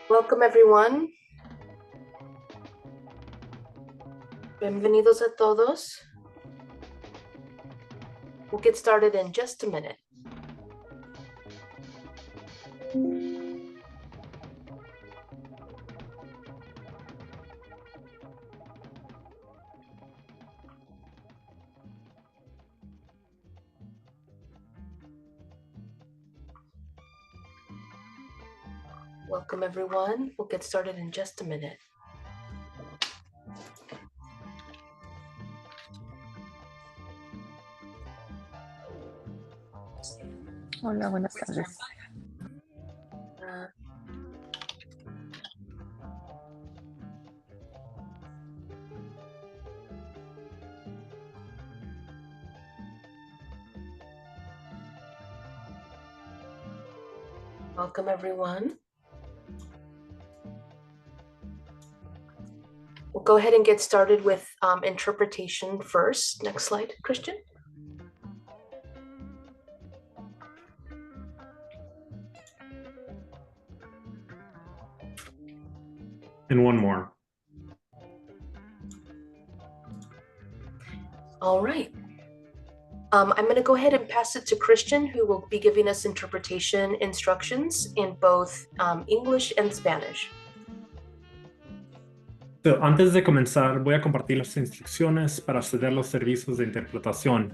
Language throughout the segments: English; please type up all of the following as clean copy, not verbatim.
Welcome, everyone. Bienvenidos a todos. We'll get started in just a minute. Welcome, everyone. We'll get started in just a minute. Hola, buenas tardes. Welcome, everyone. We'll go ahead and get started with interpretation first. Next slide, Christian. And one more. All right. I'm going to go ahead and pass it to Christian, who will be giving us interpretation instructions in both English and Spanish. So, antes de comenzar, voy a compartir las instrucciones para acceder a los servicios de interpretación.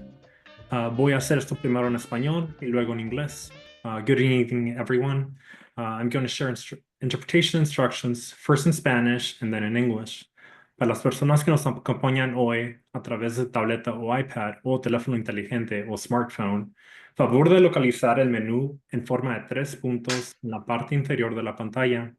Voy a hacer esto primero en español y luego en inglés. Good evening, everyone. I'm going to share interpretation instructions, first in Spanish and then in English. Para las personas que nos acompañan hoy a través de tableta o iPad o teléfono inteligente o smartphone, favor de localizar el menú en forma de 3 puntos en la parte inferior de la pantalla.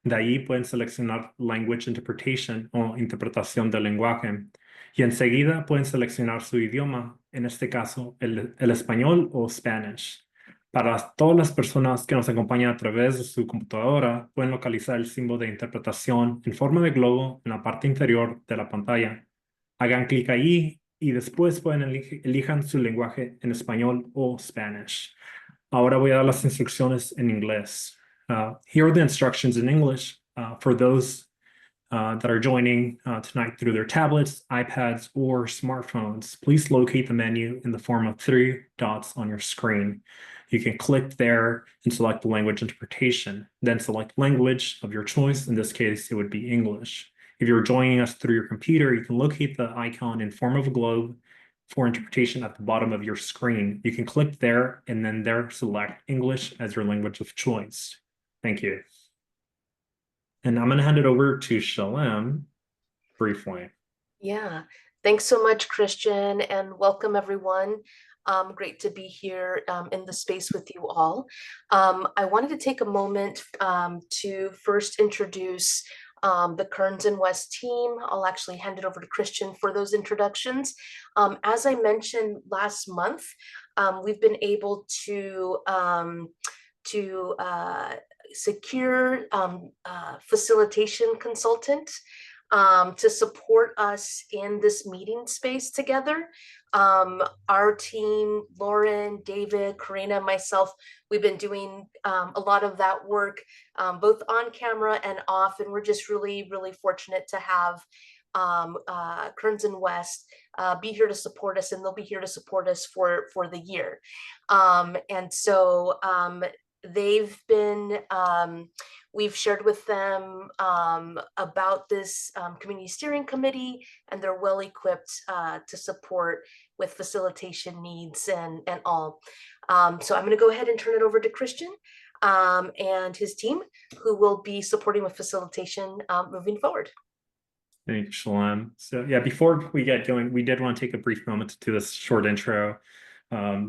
De ahí pueden seleccionar Language Interpretation o interpretación del lenguaje. Y enseguida pueden seleccionar su idioma, en este caso el español o Spanish. Para todas las personas que nos acompañan a través de su computadora, pueden localizar el símbolo de interpretación en forma de globo en la parte inferior de la pantalla. Hagan clic ahí y después pueden elijan su lenguaje en español o Spanish. Ahora voy a dar las instrucciones en inglés. Here are the instructions in English for those that are joining tonight through their tablets, iPads, or smartphones. Please locate the menu in the form of 3 dots on your screen. You can click there and select the language interpretation, then select language of your choice. In this case, it would be English. If you're joining us through your computer, you can locate the icon in form of a globe for interpretation at the bottom of your screen. You can click there and then there select English as your language of choice. Thank you. And I'm going to hand it over to Shalem briefly. Yeah, thanks so much, Christian, and welcome, everyone. Great to be here in the space with you all. I wanted to take a moment to first introduce the Kearns and West team. I'll actually hand it over to Christian for those introductions. As I mentioned last month, we've been able to secure facilitation consultant to support us in this meeting space together. Our team, Lauren, David, Karina, myself, we've been doing a lot of that work, both on camera and off, and we're just really, really fortunate to have Kearns and West be here to support us, and they'll be here to support us for the year. And so they've been, we've shared with them about this community steering committee, and they're well equipped to support with facilitation needs and all. So I'm going to go ahead and turn it over to Christian and his team, who will be supporting with facilitation moving forward. Thank you, Shalem. So yeah, before we get going, we did want to take a brief moment to do this short intro.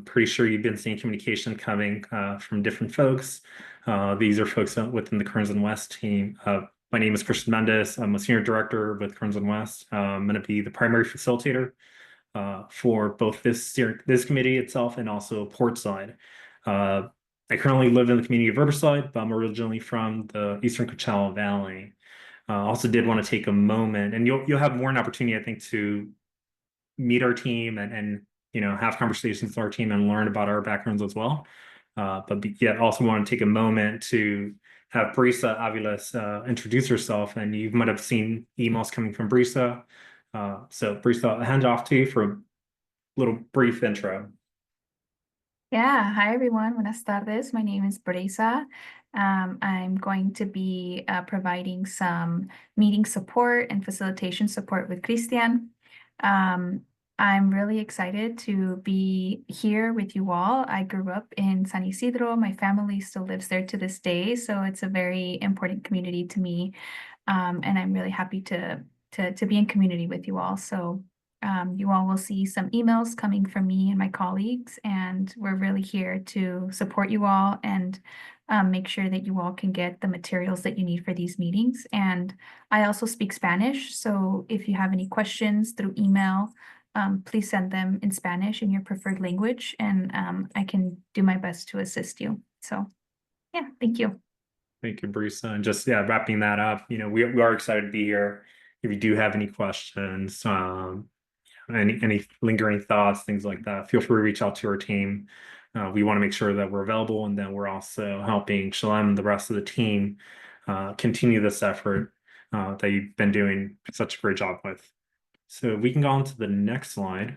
Pretty sure you've been seeing communication coming from different folks. These are folks within the Kearns and West team. My name is Christian Mendes. I'm a senior director with Kearns and West. I'm going to be the primary facilitator for both this committee itself and also Portside. I currently live in the community of Riverside, but I'm originally from the Eastern Coachella Valley. Also did want to take a moment, and you'll have more an opportunity, I think, to meet our team and have conversations with our team and learn about our backgrounds as well. But yet also want to take a moment to have Brisa Aviles introduce herself, and you might have seen emails coming from Brisa. So Brisa, I'll hand it off to you for a little brief intro. Yeah, hi everyone. Buenas tardes. My name is Brisa. I'm going to be providing some meeting support and facilitation support with Christian. I'm really excited to be here with you all. I grew up in San Ysidro. My family still lives there to this day, so it's a very important community to me. And I'm really happy to be in community with you all. So you all will see some emails coming from me and my colleagues, and we're really here to support you all and make sure that you all can get the materials that you need for these meetings. And I also speak Spanish, so if you have any questions through email, please send them in Spanish in your preferred language, and I can do my best to assist you. So yeah, thank you. Thank you, Brisa. And just wrapping that up, we are excited to be here. If you do have any questions, any lingering thoughts, things like that, feel free to reach out to our team. We want to make sure that we're available, and then we're also helping Shalem and the rest of the team continue this effort that you've been doing such a great job with. So we can go on to the next slide.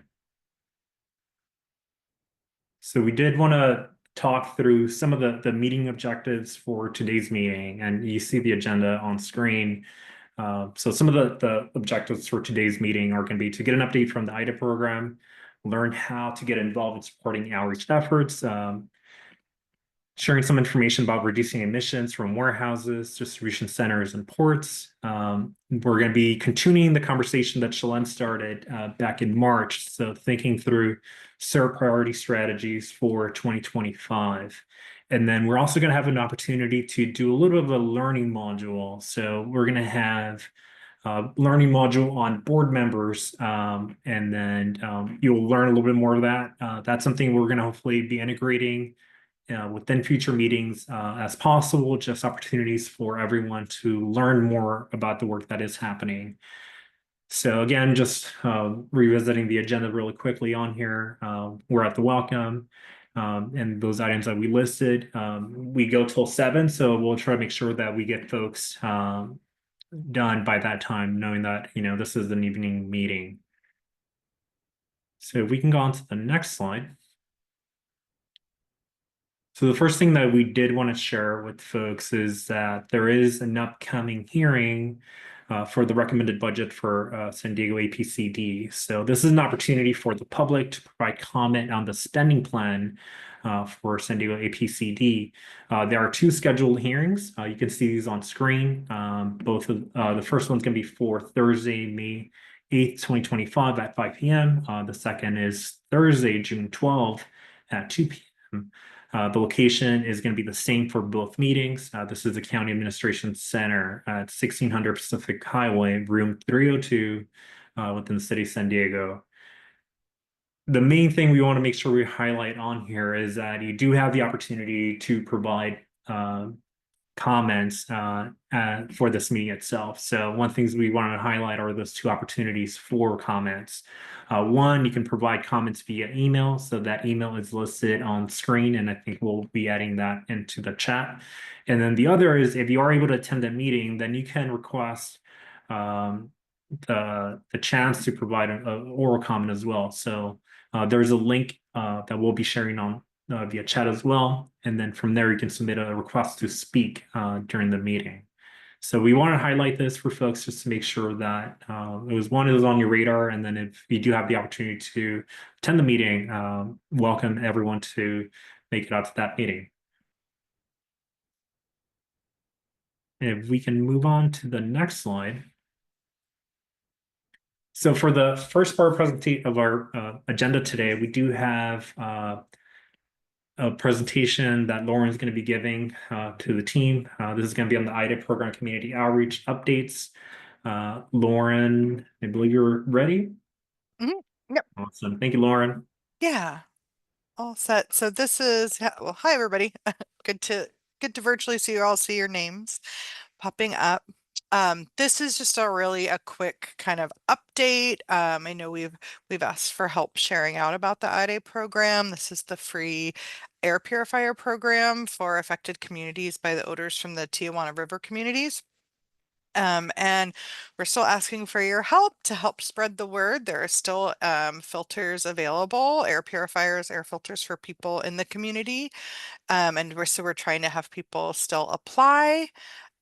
So we did want to talk through some of the meeting objectives for today's meeting, and you see the agenda on screen. So some of the objectives for today's meeting are going to be to get an update from the AIRE program, learn how to get involved in supporting outreach efforts, sharing some information about reducing emissions from warehouses, distribution centers, and ports. We're going to be continuing the conversation that Shalem started back in March. So thinking through CERP Priority Strategies for 2025. And then we're also going to have an opportunity to do a little bit of a learning module. So we're going to have a learning module on board members, and then you'll learn a little bit more of that. That's something we're going to hopefully be integrating within future meetings as possible, just opportunities for everyone to learn more about the work that is happening. So again, just revisiting the agenda really quickly on here. We're at the welcome, and those items that we listed, we go till 7, so we'll try to make sure that we get folks done by that time, knowing that this is an evening meeting. So we can go on to the next slide. So the first thing that we did want to share with folks is that there is an upcoming hearing for the recommended budget for San Diego APCD. So this is an opportunity for the public to provide comment on the spending plan for San Diego APCD. There are 2 scheduled hearings. You can see these on screen. Both of the first one's going to be for Thursday, May 8th, 2025 at 5 p.m. The second is Thursday, June 12th at 2 p.m. The location is going to be the same for both meetings. This is the County Administration Center at 1600 Pacific Highway, room 302 within the city of San Diego. The main thing we want to make sure we highlight on here is that you do have the opportunity to provide comments for this meeting itself. So one of the things we want to highlight are those 2 opportunities for comments. One, you can provide comments via email. So that email is listed on screen, and I think we'll be adding that into the chat. And then the other is if you are able to attend the meeting, then you can request the chance to provide an oral comment as well. So there's a link that we'll be sharing on via chat as well. And then from there, you can submit a request to speak during the meeting. So we want to highlight this for folks just to make sure that it was on your radar. And then if you do have the opportunity to attend the meeting, welcome everyone to make it out to that meeting. If we can move on to the next slide. So for the first part of our agenda today, we do have a presentation that Lauren's going to be giving to the team. This is going to be on the AIRE program community outreach updates. Lauren, I believe you're ready. Yep. Awesome. Thank you, Lauren. Yeah. All set. So this is, well, hi everybody. Good to virtually see your names popping up. This is just a quick kind of update. I know we've asked for help sharing out about the AIRE program. This is the free air purifier program for affected communities by the odors from the Tijuana River communities. And we're still asking for your help to help spread the word. There are still filters available, air purifiers, air filters for people in the community. And we're trying to have people still apply.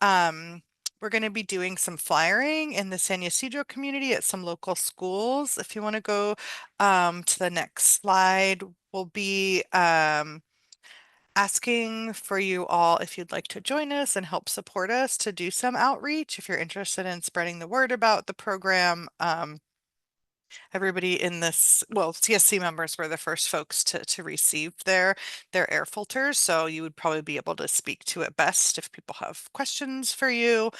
We're going to be doing some flyering in the San Ysidro community at some local schools. If you want to go to the next slide, we'll be asking for you all if you'd like to join us and help support us to do some outreach. If you're interested in spreading the word about the program, everybody in this, well, CSC members were the first folks to receive their air filters. So you would probably be able to speak to it best if people have questions for you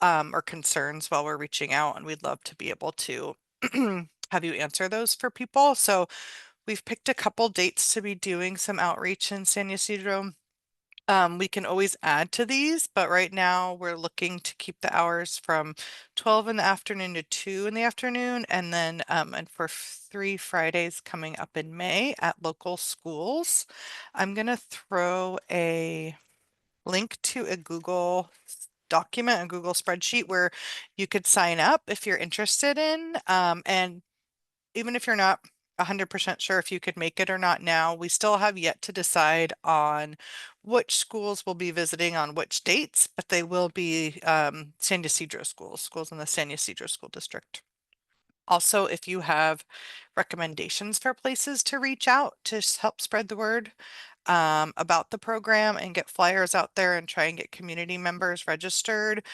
or concerns while we're reaching out. And we'd love to be able to have you answer those for people. So we've picked a couple dates to be doing some outreach in San Ysidro. We can always add to these, but right now we're looking to keep the hours from 12 in the afternoon to 2 in the afternoon, and then and for 3 Fridays coming up in May at local schools. I'm gonna throw a link to a Google document, a Google spreadsheet where you could sign up if you're interested in, and even if you're not 100% sure if you could make it or not now, we still have yet to decide on which schools we'll be visiting on which dates, but they will be San Ysidro schools in the San Ysidro School District. Also, if you have recommendations for places to reach out to help spread the word about the program and get flyers out there and try and get community members registered.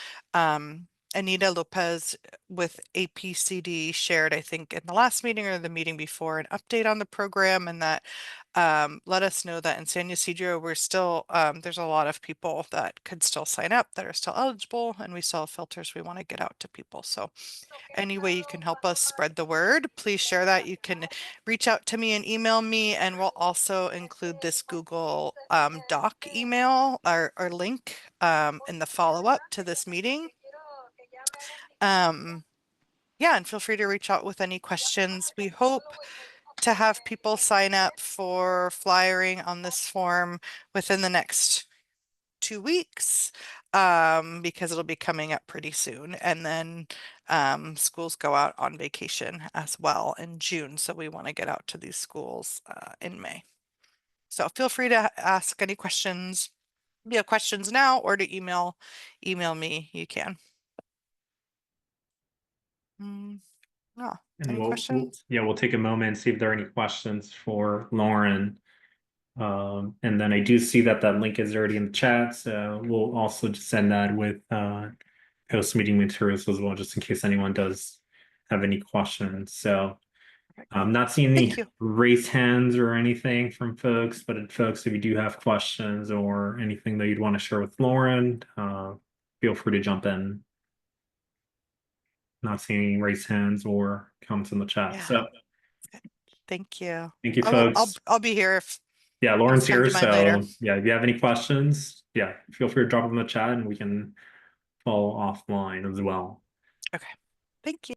Anita Lopez with APCD shared, I think in the last meeting or the meeting before, an update on the program, and that let us know that in San Ysidro, we're still, there's a lot of people that could still sign up that are still eligible, and we still have filters we want to get out to people. So any way you can help us spread the word, please share that. You can reach out to me and email me, and we'll also include this Google Doc email or link in the follow-up to this meeting. Yeah, and feel free to reach out with any questions. We hope to have people sign up for flyering on this form within the next 2 weeks because it'll be coming up pretty soon. And then schools go out on vacation as well in June. So we want to get out to these schools in May. So feel free to ask any questions. If you have questions now or to email me, you can. No, And any questions? we'll take a moment and see if there are any questions for Lauren. And then I do see that link is already in the chat, so we'll also just send that with post meeting materials as well, just in case anyone does have any questions. So I'm not seeing any raised hands or anything from folks, but folks, if you do have questions or anything that you'd want to share with Lauren, feel free to jump in. Not seeing any raised hands or comments in the chat. Yeah. So thank you. Thank you, folks. I'll be here if Lauren's here. So later. yeah, if you have any questions, feel free to drop them in the chat and we can follow offline as well. Okay. Thank you.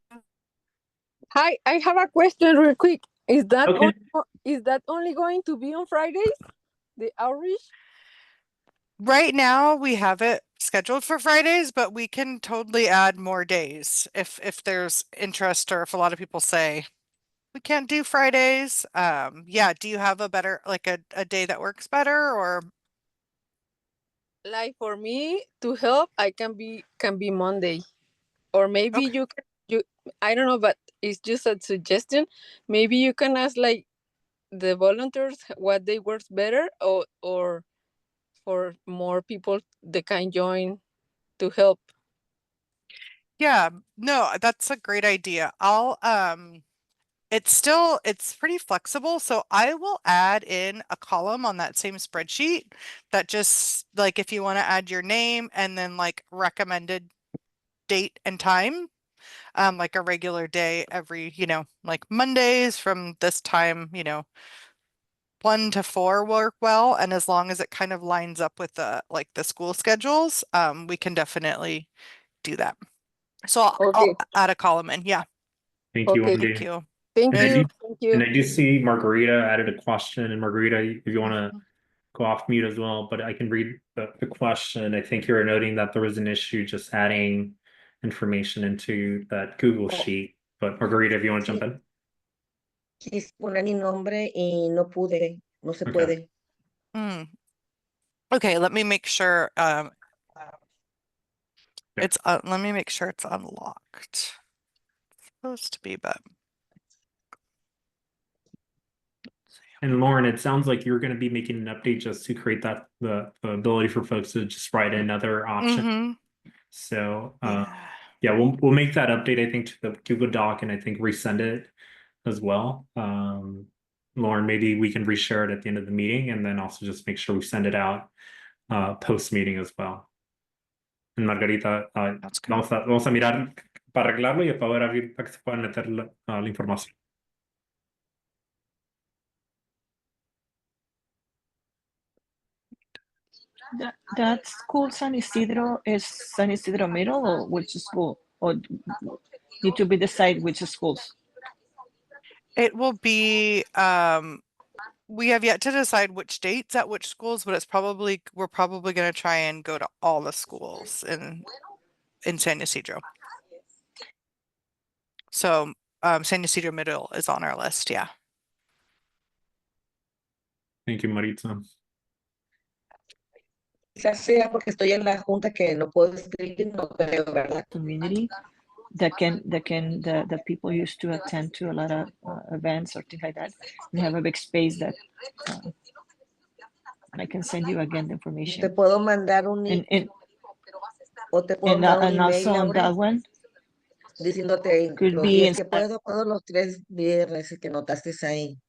Hi, I have a question real quick. Is that Okay. only going to be on Fridays? The outreach? Right now we have it scheduled for Fridays, but we can totally add more days if there's interest or if a lot of people say we can't do Fridays. Yeah, do you have a better like a day that works better or Like for me to help, I can be Monday. Or maybe you I don't know, but it's just a suggestion. Maybe you can ask like the volunteers what day works better or for more people they can join to help. Yeah, no, that's a great idea. I'll it's pretty flexible, so I will add in a column on that same spreadsheet that just like if you want to add your name and then like recommended date and time, like a regular day every, like Mondays from this time, 1 to 4 work well, and as long as it kind of lines up with the school schedules, we can definitely do that. So I'll add a column in. Yeah. Thank you, Wendy. Thank you. Thank you. And I do see Margarita added a question. And Margarita, if you want to go off mute as well, but I can read the question. I think you're noting that there was an issue just adding information into that Google Sheet. But Margarita, if you want to jump in. Quise poner mi nombre y no pude, no se Okay. puede. Okay, let me make sure. Yeah. It's let me make sure it's unlocked. It's supposed to be, but. And Lauren, it sounds like you're going to be making an update just to create that the ability for folks to just write another option. So yeah, we'll make that update, I think, to the Google Doc, and I think resend it as well. Lauren, maybe we can reshare it at the end of the meeting, and then also just make sure we send it out post meeting as well. And Margarita, vamos a mirar para arreglarlo y para abrir para que se puedan meter la información. That school San Ysidro is San Ysidro Middle, or which school? Or need to be decided which schools? It will be, we have yet to decide which dates at which schools, but we're probably going to try and go to all the schools in San Ysidro. So San Ysidro Middle is on our list, yeah. Thank you, Maritza. Quizás sea porque estoy en la junta que no puedo escribir, no creo, ¿verdad? Community that people used to attend to a lot of events or things like that. They have a big space that I can send you again the information. Te puedo mandar un o te puedo mandar un and also on that one diciéndote could los be días que puedo, los 3 viernes que notaste ahí.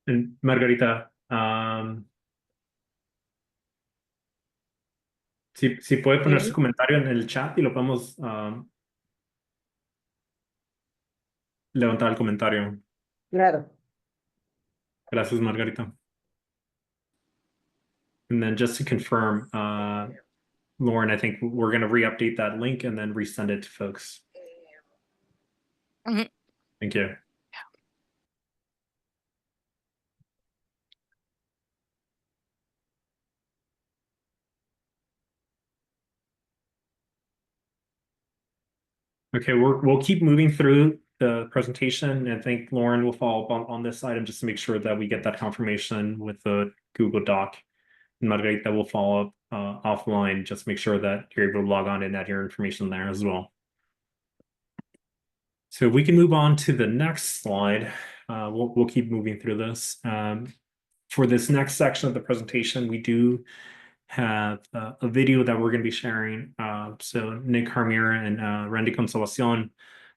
And Margarita, si puede poner su comentario en el chat y lo podemos levantar el comentario. Claro. Gracias, Margarita. And then just to confirm, Lauren, I think we're going to re-update that link and then resend it to folks. Thank you. Okay, we'll keep moving through the presentation. I think Lauren will follow up on this item just to make sure that we get that confirmation with the Google Doc. And Margarita will follow up offline, just make sure that you're able to log on and add your information there as well. So we can move on to the next slide. We'll keep moving through this. For this next section of the presentation, we do have a video that we're going to be sharing. So Nick Harmira and Randy Consolacion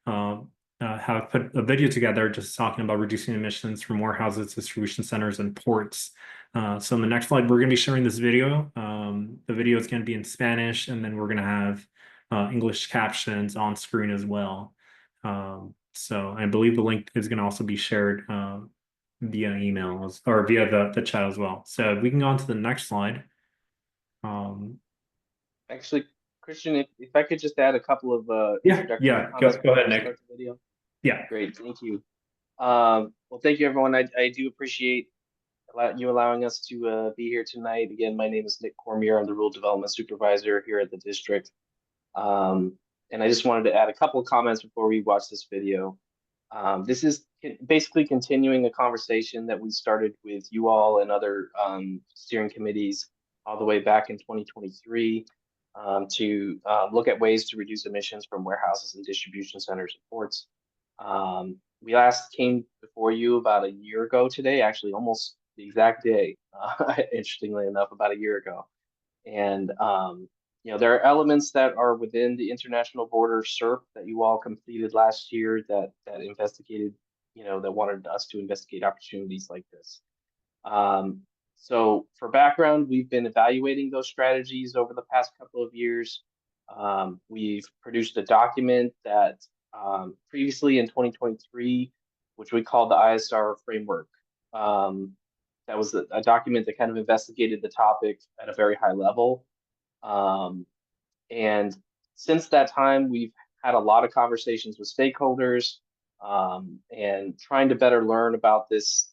have put a video together just talking about reducing emissions from warehouses, distribution centers, and ports. So in the next slide, we're going to be sharing this video. The video is going to be in Spanish, and then we're going to have English captions on screen as well. So I believe the link is going to also be shared via email or via the chat as well. So we can go on to the next slide. Actually, Christian, if I could just add a couple of go ahead, Nick. Yeah, great, thank you. Well, thank you, everyone. I do appreciate you allowing us to be here tonight. Again, my name is Nick Cormier. I'm the Rule Development Supervisor here at the district. And I just wanted to add a couple of comments before we watch this video. This is basically continuing a conversation that we started with you all and other steering committees all the way back in 2023 to look at ways to reduce emissions from warehouses and distribution centers and ports. We last came before you about a year ago today, actually almost the exact day, interestingly enough, about a year ago. And you know, there are elements that are within the international border CERP that you all completed last year that investigated, you know, that wanted us to investigate opportunities like this. So for background, we've been evaluating those strategies over the past couple of years. We've produced a document that previously in 2023, which we called the ISR framework. That was a document that kind of investigated the topic at a very high level. And since that time, we've had a lot of conversations with stakeholders and trying to better learn about this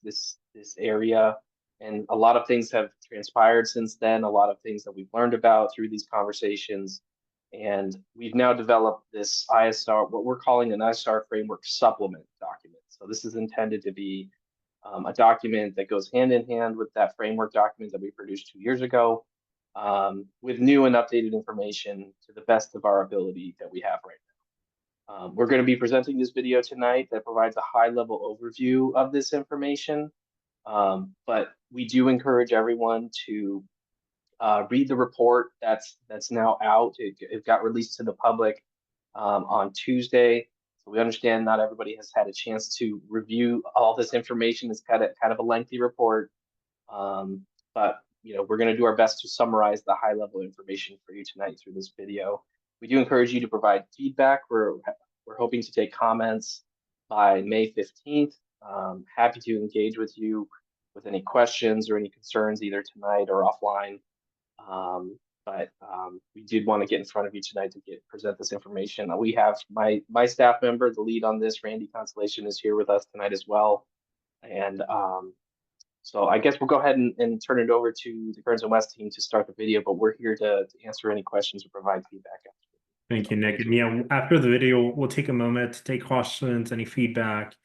area. And a lot of things have transpired since then, a lot of things that we've learned about through these conversations. And we've now developed this ISR, what we're calling an ISR framework supplement document. So this is intended to be a document that goes hand in hand with that framework document that we produced 2 years ago, with new and updated information to the best of our ability that we have right now. We're going to be presenting this video tonight that provides a high-level overview of this information, but we do encourage everyone to read the report that's now out. It got released to the public on Tuesday. So we understand not everybody has had a chance to review all this information. It's kind of a lengthy report, but we're going to do our best to summarize the high-level information for you tonight through this video. We do encourage you to provide feedback. We're hoping to take comments by May 15th. Happy to engage with you with any questions or any concerns either tonight or offline. But we did want to get in front of you tonight to present this information. We have my staff member, the lead on this, Randy Constellation, is here with us tonight as well. And so I guess we'll go ahead and turn it over to the Kearns and West team to start the video, but we're here to answer any questions or provide feedback. Thank you, Nick. And yeah, after the video, we'll take a moment to take questions, any feedback,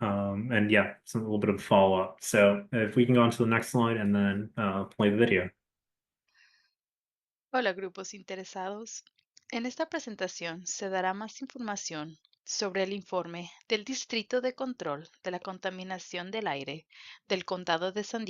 and yeah, a little bit of follow-up. So if we can go on to the next slide and then play the video. Hola grupos interesados. En esta presentación se dará más información sobre el informe del Distrito de Control de la Contaminación del Aire del Condado de San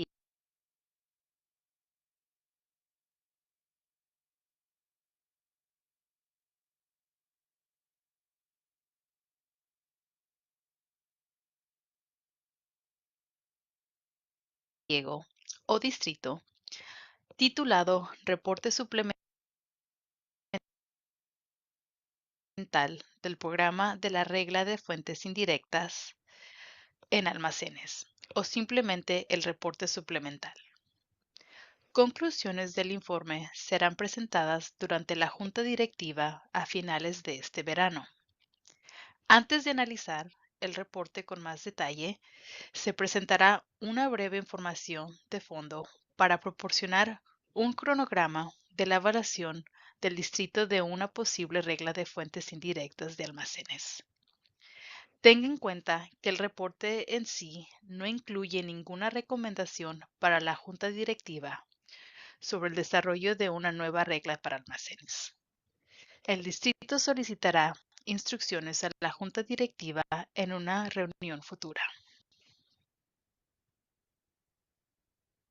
Diego o Distrito, titulado Reporte Suplemental del Programa de la Regla de Fuentes Indirectas en Almacenes, o simplemente el reporte suplemental. Conclusiones del informe serán presentadas durante la Junta Directiva a finales de este verano. Antes de analizar el reporte con más detalle, se presentará una breve información de fondo para proporcionar un cronograma de la evaluación del distrito de una posible regla de fuentes indirectas de almacenes. Tenga en cuenta que el reporte en sí no incluye ninguna recomendación para la Junta Directiva sobre el desarrollo de una nueva regla para almacenes. El distrito solicitará instrucciones a la Junta Directiva en una reunión futura.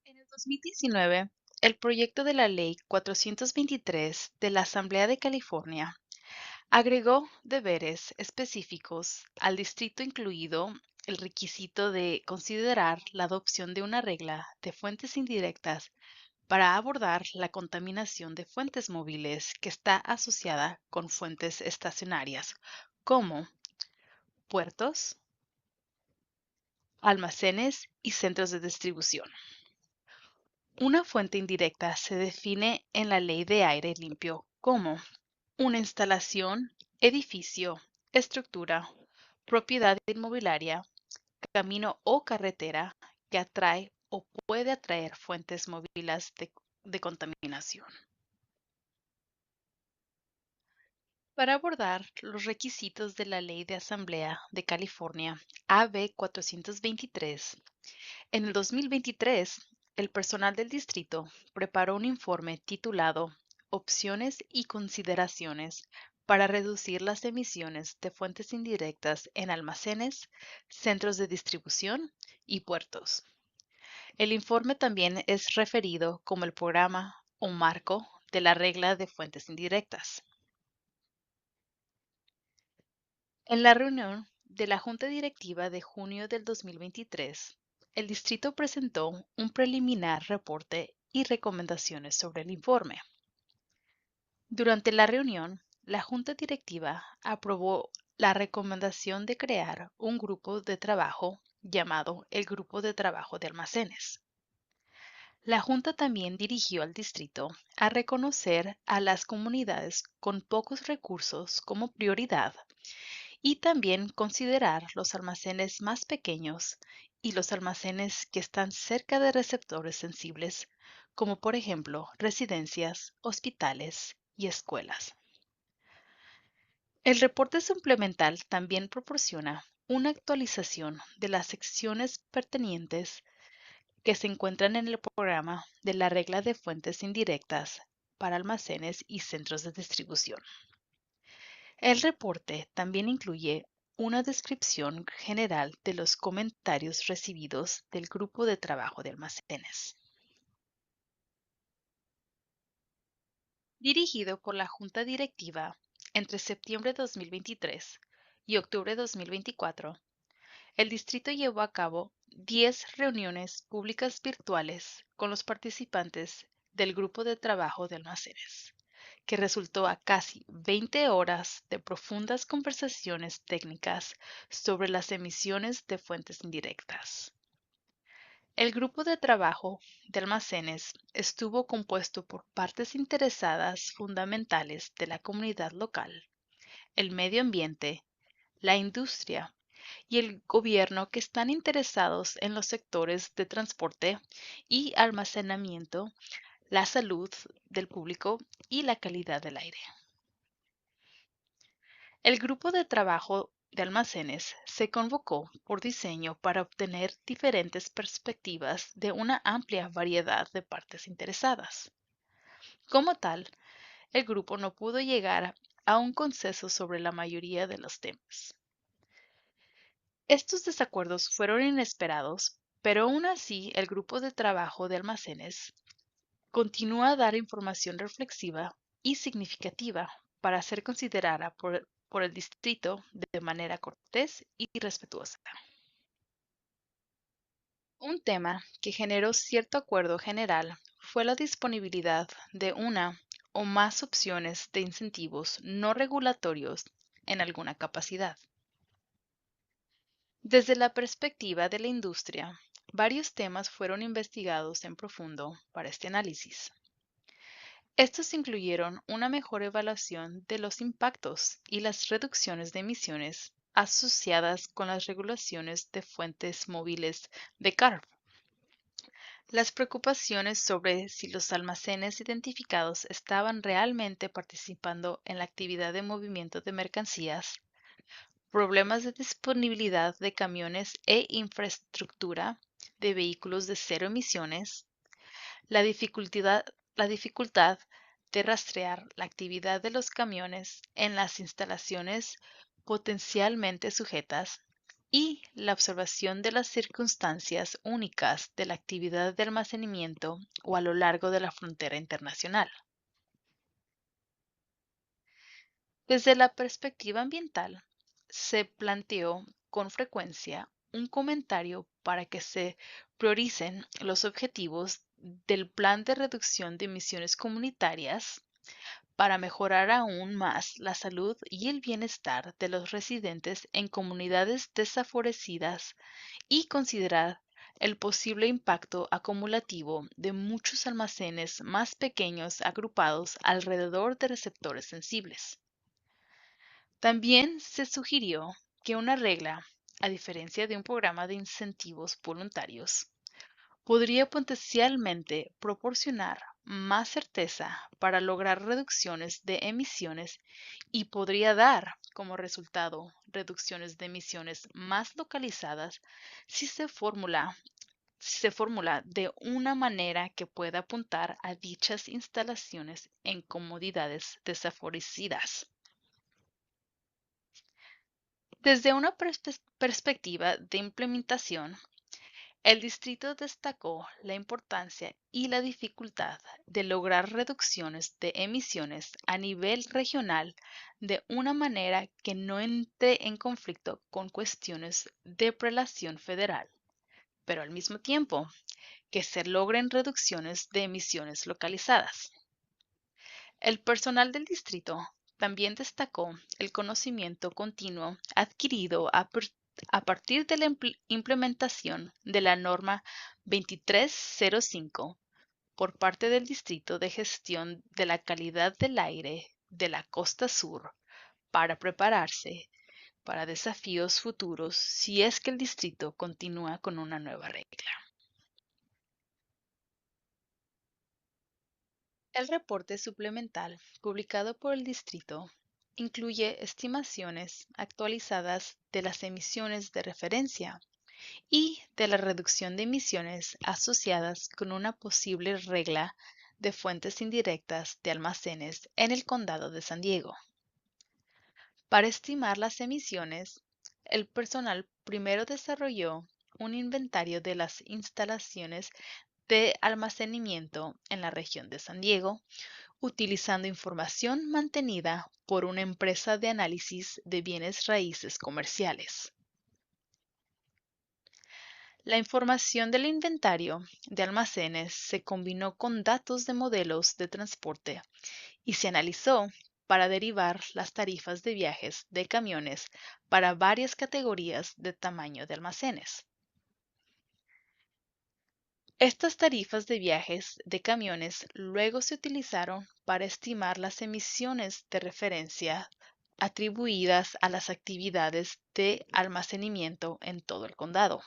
En el 2019, el proyecto de la Ley 423 de la Asamblea de California agregó deberes específicos al distrito, incluido el requisito de considerar la adopción de una regla de fuentes indirectas para abordar la contaminación de fuentes móviles que está asociada con fuentes estacionarias, como puertos, almacenes y centros de distribución. Una fuente indirecta se define en la Ley de Aire Limpio como una instalación, edificio, estructura, propiedad inmobiliaria, camino o carretera que atrae o puede atraer fuentes móviles de contaminación. Para abordar los requisitos de la Ley de Asamblea de California AB 423, en el 2023, el personal del distrito preparó un informe titulado Opciones y consideraciones para reducir las emisiones de fuentes indirectas en almacenes, centros de distribución y puertos. El informe también es referido como el programa o marco de la regla de fuentes indirectas. En la reunión de la Junta Directiva de junio del 2023, el distrito presentó un preliminar reporte y recomendaciones sobre el informe. Durante la reunión, la Junta Directiva aprobó la recomendación de crear un grupo de trabajo llamado el Grupo de Trabajo de Almacenes. La Junta también dirigió al distrito a reconocer a las comunidades con pocos recursos como prioridad y también considerar los almacenes más pequeños y los almacenes que están cerca de receptores sensibles, como por ejemplo residencias, hospitales y escuelas. El reporte suplemental también proporciona una actualización de las secciones pertinentes que se encuentran en el programa de la regla de fuentes indirectas para almacenes y centros de distribución. El reporte también incluye una descripción general de los comentarios recibidos del grupo de trabajo de almacenes. Dirigido por la Junta Directiva entre septiembre de 2023 y octubre de 2024, el distrito llevó a cabo 10 reuniones públicas virtuales con los participantes del grupo de trabajo de almacenes, que resultó a casi 20 horas de profundas conversaciones técnicas sobre las emisiones de fuentes indirectas. El grupo de trabajo de almacenes estuvo compuesto por partes interesadas fundamentales de la comunidad local, el medio ambiente, la industria y el gobierno que están interesados en los sectores de transporte y almacenamiento, la salud del público y la calidad del aire. El grupo de trabajo de almacenes se convocó por diseño para obtener diferentes perspectivas de una amplia variedad de partes interesadas. Como tal, el grupo no pudo llegar a un consenso sobre la mayoría de los temas. Estos desacuerdos fueron inesperados, pero aún así el grupo de trabajo de almacenes continúa a dar información reflexiva y significativa para ser considerada por el distrito de manera cortés y respetuosa. Un tema que generó cierto acuerdo general fue la disponibilidad de una o más opciones de incentivos no regulatorios en alguna capacidad. Desde la perspectiva de la industria, varios temas fueron investigados en profundo para este análisis. Estos incluyeron una mejor evaluación de los impactos y las reducciones de emisiones asociadas con las regulaciones de fuentes móviles de CARB, las preocupaciones sobre si los almacenes identificados estaban realmente participando en la actividad de movimiento de mercancías, problemas de disponibilidad de camiones e infraestructura de vehículos de cero emisiones, la dificultad de rastrear la actividad de los camiones en las instalaciones potencialmente sujetas y la observación de las circunstancias únicas de la actividad de almacenamiento o a lo largo de la frontera internacional. Desde la perspectiva ambiental, se planteó con frecuencia un comentario para que se prioricen los objetivos del Plan de Reducción de Emisiones Comunitarias para mejorar aún más la salud y el bienestar de los residentes en comunidades desfavorecidas y considerar el posible impacto acumulativo de muchos almacenes más pequeños agrupados alrededor de receptores sensibles. También se sugirió que una regla, a diferencia de un programa de incentivos voluntarios, podría potencialmente proporcionar más certeza para lograr reducciones de emisiones y podría dar como resultado reducciones de emisiones más localizadas si se formula de una manera que pueda apuntar a dichas instalaciones en comunidades desfavorecidas. Desde una perspectiva de implementación, el distrito destacó la importancia y la dificultad de lograr reducciones de emisiones a nivel regional de una manera que no entre en conflicto con cuestiones de prelación federal, pero al mismo tiempo que se logren reducciones de emisiones localizadas. El personal del distrito también destacó el conocimiento continuo adquirido a partir de la implementación de la norma 2305 por parte del Distrito de Gestión de la Calidad del Aire de la Costa Sur para prepararse para desafíos futuros si es que el distrito continúa con una nueva regla. El reporte suplemental publicado por el distrito incluye estimaciones actualizadas de las emisiones de referencia y de la reducción de emisiones asociadas con una posible regla de fuentes indirectas de almacenes en el condado de San Diego. Para estimar las emisiones, el personal primero desarrolló un inventario de las instalaciones de almacenamiento en la región de San Diego, utilizando información mantenida por una empresa de análisis de bienes raíces comerciales. La información del inventario de almacenes se combinó con datos de modelos de transporte y se analizó para derivar las tarifas de viajes de camiones para varias categorías de tamaño de almacenes. Estas tarifas de viajes de camiones luego se utilizaron para estimar las emisiones de referencia atribuidas a las actividades de almacenamiento en todo el condado.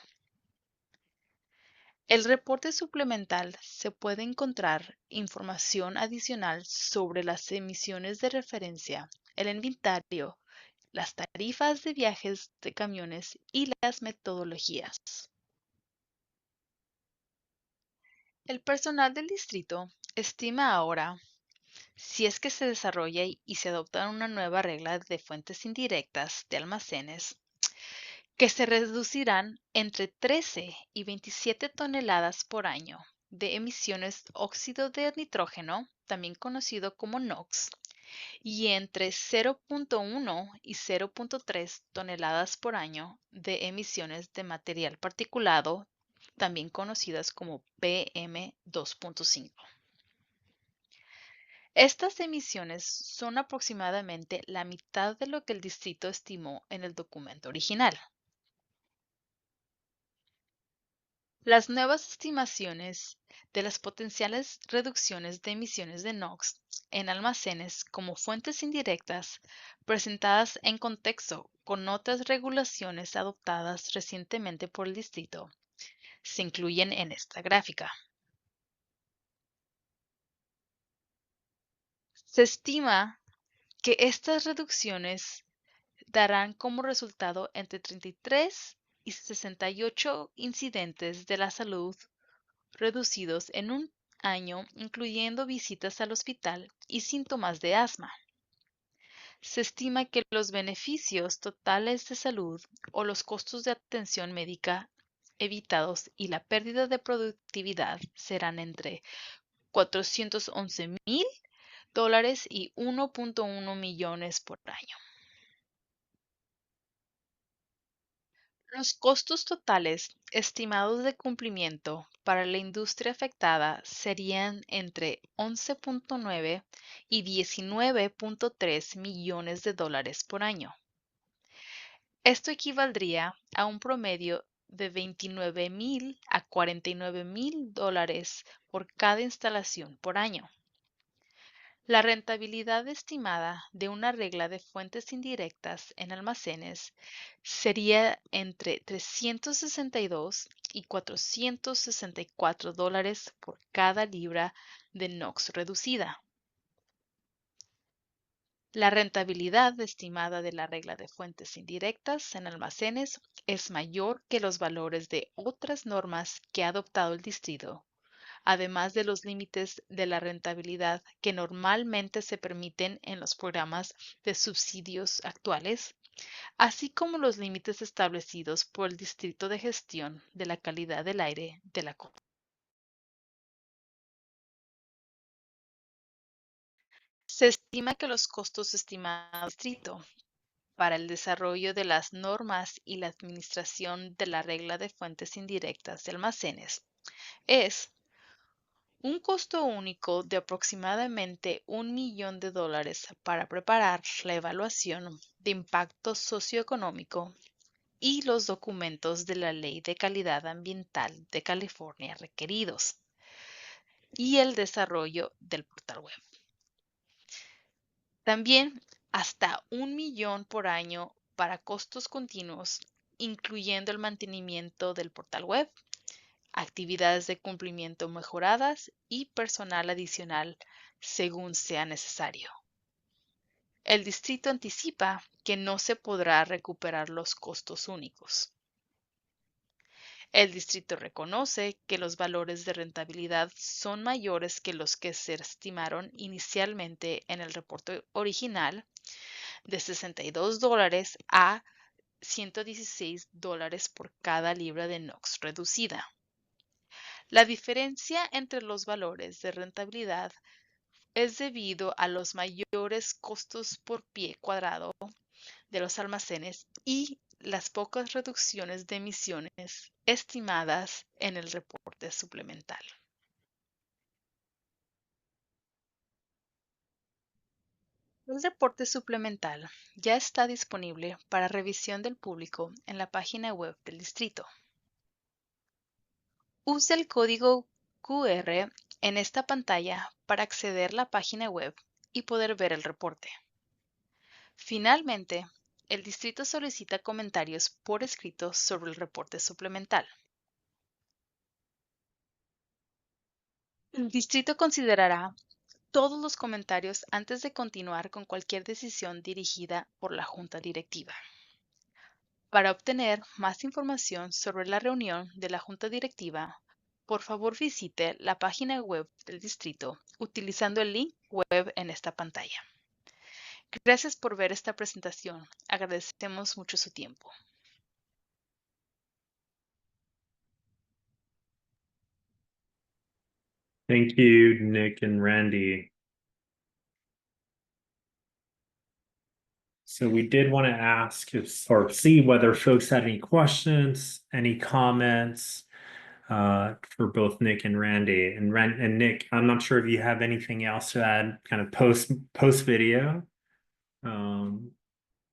El reporte suplemental se puede encontrar información adicional sobre las emisiones de referencia, el inventario, las tarifas de viajes de camiones y las metodologías. El personal del distrito estima ahora, si es que se desarrolla y se adopta una nueva regla de fuentes indirectas de almacenes, que se reducirán entre 13 y 27 toneladas por año de emisiones óxido de nitrógeno, también conocido como NOx, y entre 0.1 y 0.3 toneladas por año de emisiones de material particulado, también conocidas como PM2.5. Estas emisiones son aproximadamente la mitad de lo que el distrito estimó en el documento original. Las nuevas estimaciones de las potenciales reducciones de emisiones de NOx en almacenes como fuentes indirectas presentadas en contexto con otras regulaciones adoptadas recientemente por el distrito se incluyen en esta gráfica. Se estima que estas reducciones darán como resultado entre 33 y 68 incidentes de la salud reducidos en un año, incluyendo visitas al hospital y síntomas de asma. Se estima que los beneficios totales de salud o los costos de atención médica evitados y la pérdida de productividad serán entre $411,000 y $1.1 millones por año. Los costos totales estimados de cumplimiento para la industria afectada serían entre 11.9 y 19.3 millones de dólares por año. Esto equivaldría a un promedio de $29,000 a $49,000 por cada instalación por año. La rentabilidad estimada de una regla de fuentes indirectas en almacenes sería entre $362 y $464 por cada libra de NOx reducida. La rentabilidad estimada de la regla de fuentes indirectas en almacenes es mayor que los valores de otras normas que ha adoptado el distrito, además de los límites de la rentabilidad que normalmente se permiten en los programas de subsidios actuales, así como los límites establecidos por el Distrito de Gestión de la Calidad del Aire de la Costa. Se estima que los costos estimados del distrito para el desarrollo de las normas y la administración de la regla de fuentes indirectas de almacenes es un costo único de aproximadamente $1 millón para preparar la evaluación de impacto socioeconómico y los documentos de la Ley de Calidad Ambiental de California requeridos. y el desarrollo del portal web. También hasta $1 millón por año para costos continuos, incluyendo el mantenimiento del portal web, actividades de cumplimiento mejoradas y personal adicional según sea necesario. El distrito anticipa que no se podrá recuperar los costos únicos. El distrito reconoce que los valores de rentabilidad son mayores que los que se estimaron inicialmente en el reporte original, de $62 a $116 por cada libra de NOx reducida. La diferencia entre los valores de rentabilidad es debido a los mayores costos por pie cuadrado de los almacenes y las pocas reducciones de emisiones estimadas en el reporte suplemental. El reporte suplemental ya está disponible para revisión del público en la página web del distrito. Use el código QR en esta pantalla para acceder a la página web y poder ver el reporte. Finalmente, el distrito solicita comentarios por escrito sobre el reporte suplemental. El distrito considerará todos los comentarios antes de continuar con cualquier decisión dirigida por la Junta Directiva. Para obtener más información sobre la reunión de la Junta Directiva, por favor visite la página web del distrito utilizando el link web en esta pantalla. Gracias por ver esta presentación. Agradecemos mucho su tiempo. Thank you, Nick and Randy. So we did want to ask or see whether folks had any questions, any comments for both Nick and Randy. And Nick, I'm not sure if you have anything else to add kind of post video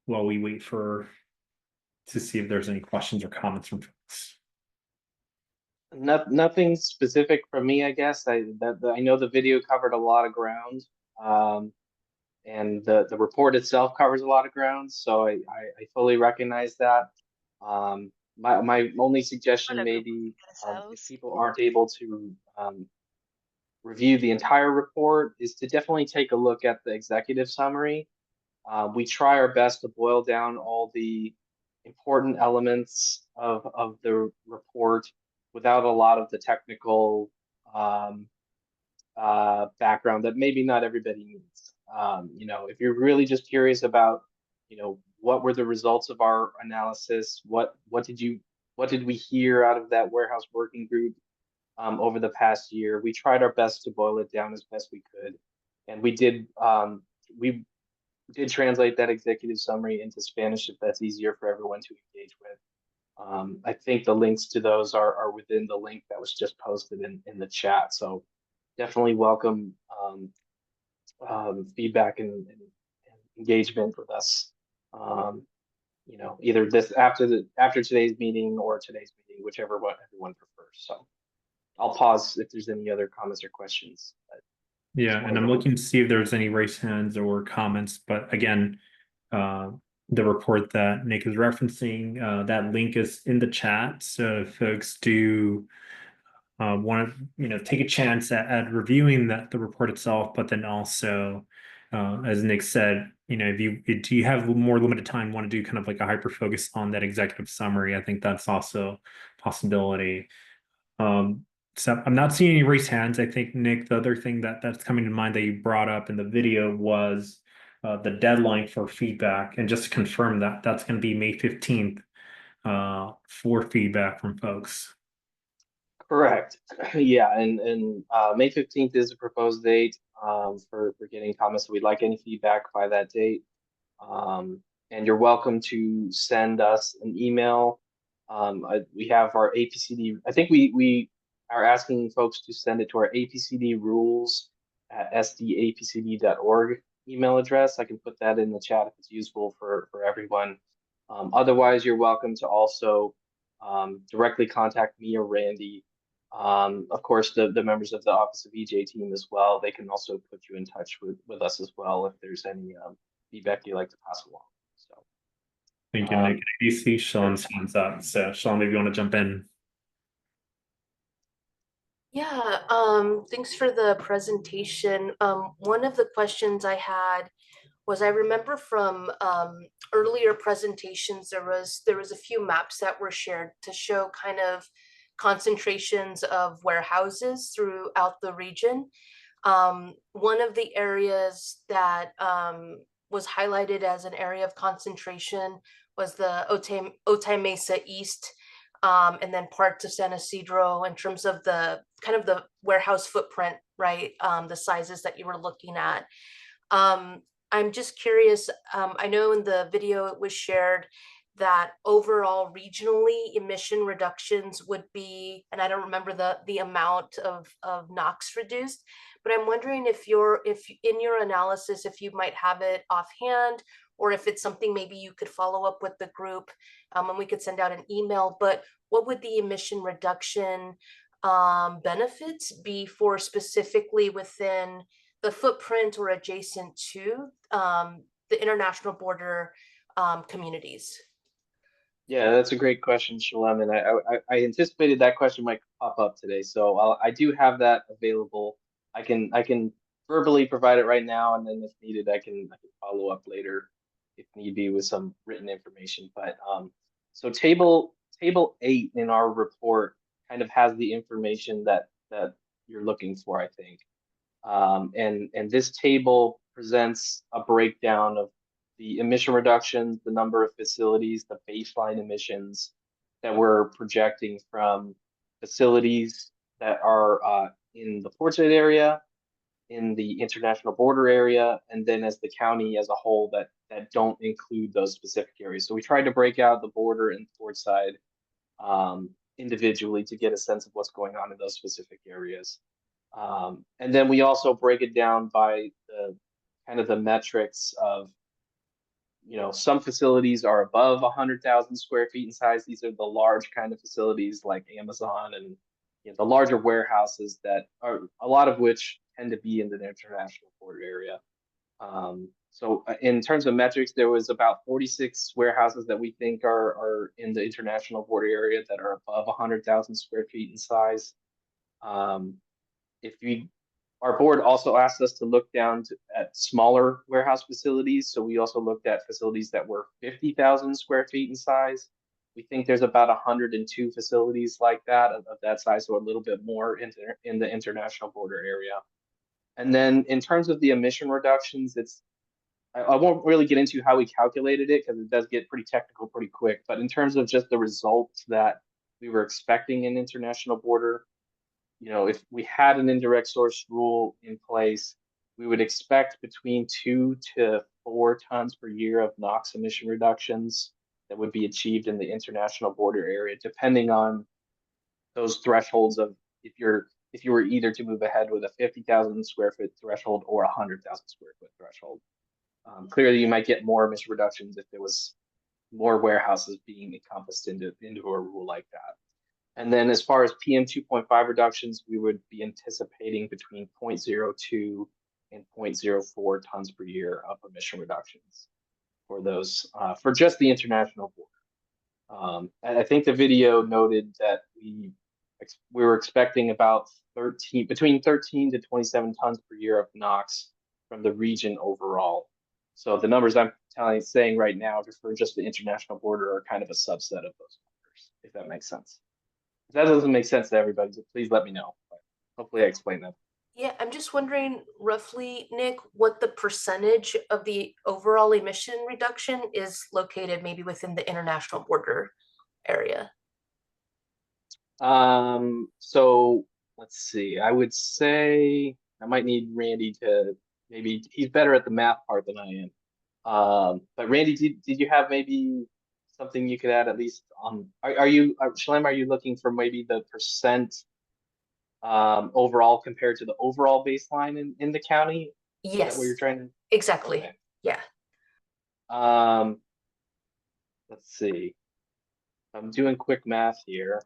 while we wait to see if there's any questions or comments from folks. Nothing specific from me, I guess. I know the video covered a lot of ground, and the report itself covers a lot of ground, so I fully recognize that. My only suggestion may be if people aren't able to review the entire report, is to definitely take a look at the executive summary. We try our best to boil down all the important elements of the report without a lot of the technical background that maybe not everybody needs. If you're really just curious about, what were the results of our analysis, what did we hear out of that warehouse working group over the past year, we tried our best to boil it down as best we could, and we did translate that executive summary into Spanish if that's easier for everyone to engage with. I think the links to those are within the link that was just posted in the chat. So definitely welcome feedback and engagement with us. Either this after today's meeting or today's meeting, whichever one everyone prefers. So I'll pause if there's any other comments or questions. Yeah, and I'm looking to see if there's any raised hands or comments, but again, the report that Nick is referencing, that link is in the chat. So if folks do want to, take a chance at reviewing the report itself, but then also, as Nick said, if you have more limited time, want to do kind of like a hyper focus on that executive summary, I think that's also a possibility. So I'm not seeing any raised hands. I think, Nick, the other thing that's coming to mind that you brought up in the video was the deadline for feedback. And just to confirm that, that's going to be May 15th for feedback from folks. Correct. Yeah, and May 15th is the proposed date for getting comments. So we'd like any feedback by that date. And you're welcome to send us an email. We have our APCD. I think we are asking folks to send it to our APCD rules at SDAPCD.org email address. I can put that in the chat if it's useful for everyone. Otherwise, you're welcome to also directly contact me or Randy Of course, the members of the Office of EJ team as well, they can also put you in touch with us as well if there's any feedback you'd like to pass along. So, Thank you, Nick. I do see Sean's hands up. So, Sean, if you want to jump in. Yeah, thanks for the presentation. One of the questions I had was I remember from earlier presentations, there was a few maps that were shared to show kind of concentrations of warehouses throughout the region. One of the areas that was highlighted as an area of concentration was the Otay Mesa East, and then parts of San Ysidro in terms of the kind of the warehouse footprint, right? The sizes that you were looking at. I'm just curious, I know in the video it was shared that overall regionally emission reductions would be, and I don't remember the amount of NOx reduced, but I'm wondering if in your analysis, if you might have it offhand, or if it's something maybe you could follow up with the group, and we could send out an email, but what would the emission reduction benefits be for specifically within the footprint or adjacent to the international border communities? Yeah, that's a great question, Shalem, and I anticipated that question might pop up today, so I do have that available. I can verbally provide it right now, and then if needed, I can follow up later if need be with some written information. But so table 8 in our report kind of has the information that you're looking for, I think. And this table presents a breakdown of the emission reductions, the number of facilities, the baseline emissions that we're projecting from facilities that are in the Portsmouth area, in the international border area, and then as the county as a whole that don't include those specific areas. So we tried to break out the border and port side individually to get a sense of what's going on in those specific areas. And then we also break it down by the kind of the metrics of, you know, some facilities are above 100,000 square feet in size. These are the large kind of facilities like Amazon and, you know, the larger warehouses that are, a lot of which tend to be in the international border area. So in terms of metrics, there was about 46 warehouses that we think are in the international border area that are above 100,000 square feet in size. Our board also asked us to look down at smaller warehouse facilities. So we also looked at facilities that were 50,000 square feet in size. We think there's about 102 facilities like that of that size, so a little bit more in the international border area. And then in terms of the emission reductions, I won't really get into how we calculated it because it does get pretty technical pretty quick. But in terms of just the results that we were expecting in international border, you know, if we had an indirect source rule in place, we would expect between 2 to 4 tons per year of NOx emission reductions that would be achieved in the international border area, depending on those thresholds of if you were either to move ahead with a 50,000 square foot threshold or a 100,000 square foot threshold. Clearly, you might get more emission reductions if there was more warehouses being encompassed into a rule like that. And then as far as PM 2.5 reductions, we would be anticipating between 0.02 and 0.04 tons per year of emission reductions for those, for just the international border. And I think the video noted that we were expecting about between 13 to 27 tons per year of NOx from the region overall. So the numbers I'm saying right now for just the international border are kind of a subset of those numbers, if that makes sense. If that doesn't make sense to everybody, so please let me know. But hopefully I explained that. Yeah, I'm just wondering roughly, Nick, what the percentage of the overall emission reduction is located maybe within the international border area. So let's see. I would say I might need Randy to maybe, he's better at the math part than I am. But Randy, did you have maybe something you could add at least on, Shalem, are you looking for maybe the percent overall compared to the overall baseline in the county? Yes. Is that what you're trying to? Exactly. Okay. Yeah. Let's see. I'm doing quick math here.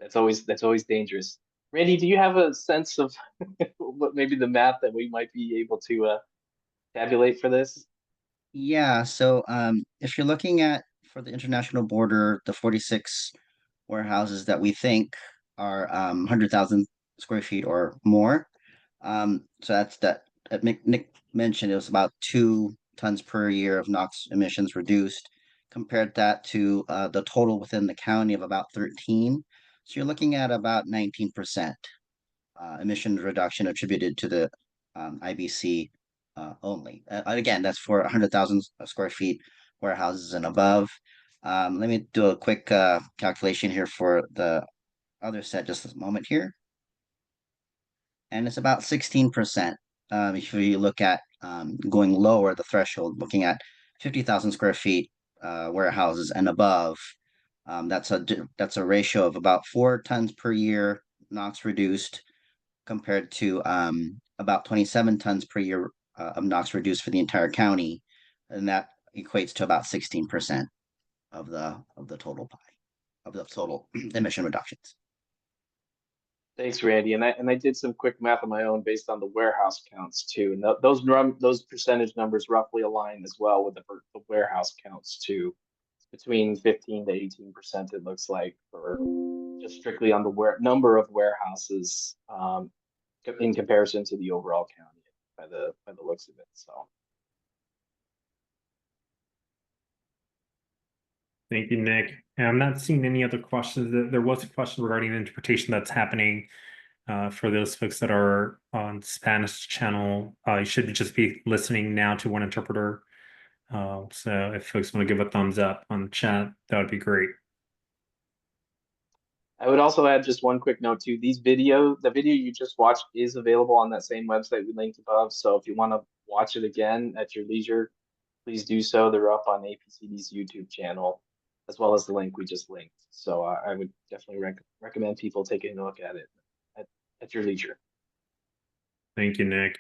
That's always dangerous. Randy, do you have a sense of what maybe the math that we might be able to tabulate for this? Yeah, so if you're looking at for the international border, the 46 warehouses that we think are 100,000 square feet or more. So that's that. Nick mentioned it was about 2 tons per year of NOx emissions reduced. Compared that to the total within the county of about 13. So you're looking at about 19% emission reduction attributed to the IBC only. Again, that's for 100,000 square feet warehouses and above. Let me do a quick calculation here for the other set just a moment here. And it's about 16%. If you look at going lower the threshold, looking at 50,000 square feet warehouses and above, that's a ratio of about 4 tons per year NOx reduced compared to about 27 tons per year of NOx reduced for the entire county, and that equates to about 16% of the total pie of the total emission reductions. Thanks, Randy. And I did some quick math on my own based on the warehouse counts too. And those percentage numbers roughly align as well with the warehouse counts too. It's between 15 to 18%, it looks like, for just strictly on the number of warehouses in comparison to the overall county by the looks of it. So Thank you, Nick. And I'm not seeing any other questions. There was a question regarding the interpretation that's happening for those folks that are on Spanish channel. You should just be listening now to one interpreter. So if folks want to give a thumbs up on the chat, that would be great. I would also add just one quick note too. The video you just watched is available on that same website we linked above. So if you want to watch it again at your leisure, please do so. They're up on APCD's YouTube channel, as well as the link we just linked. So I would definitely recommend people taking a look at it at your leisure. Thank you, Nick.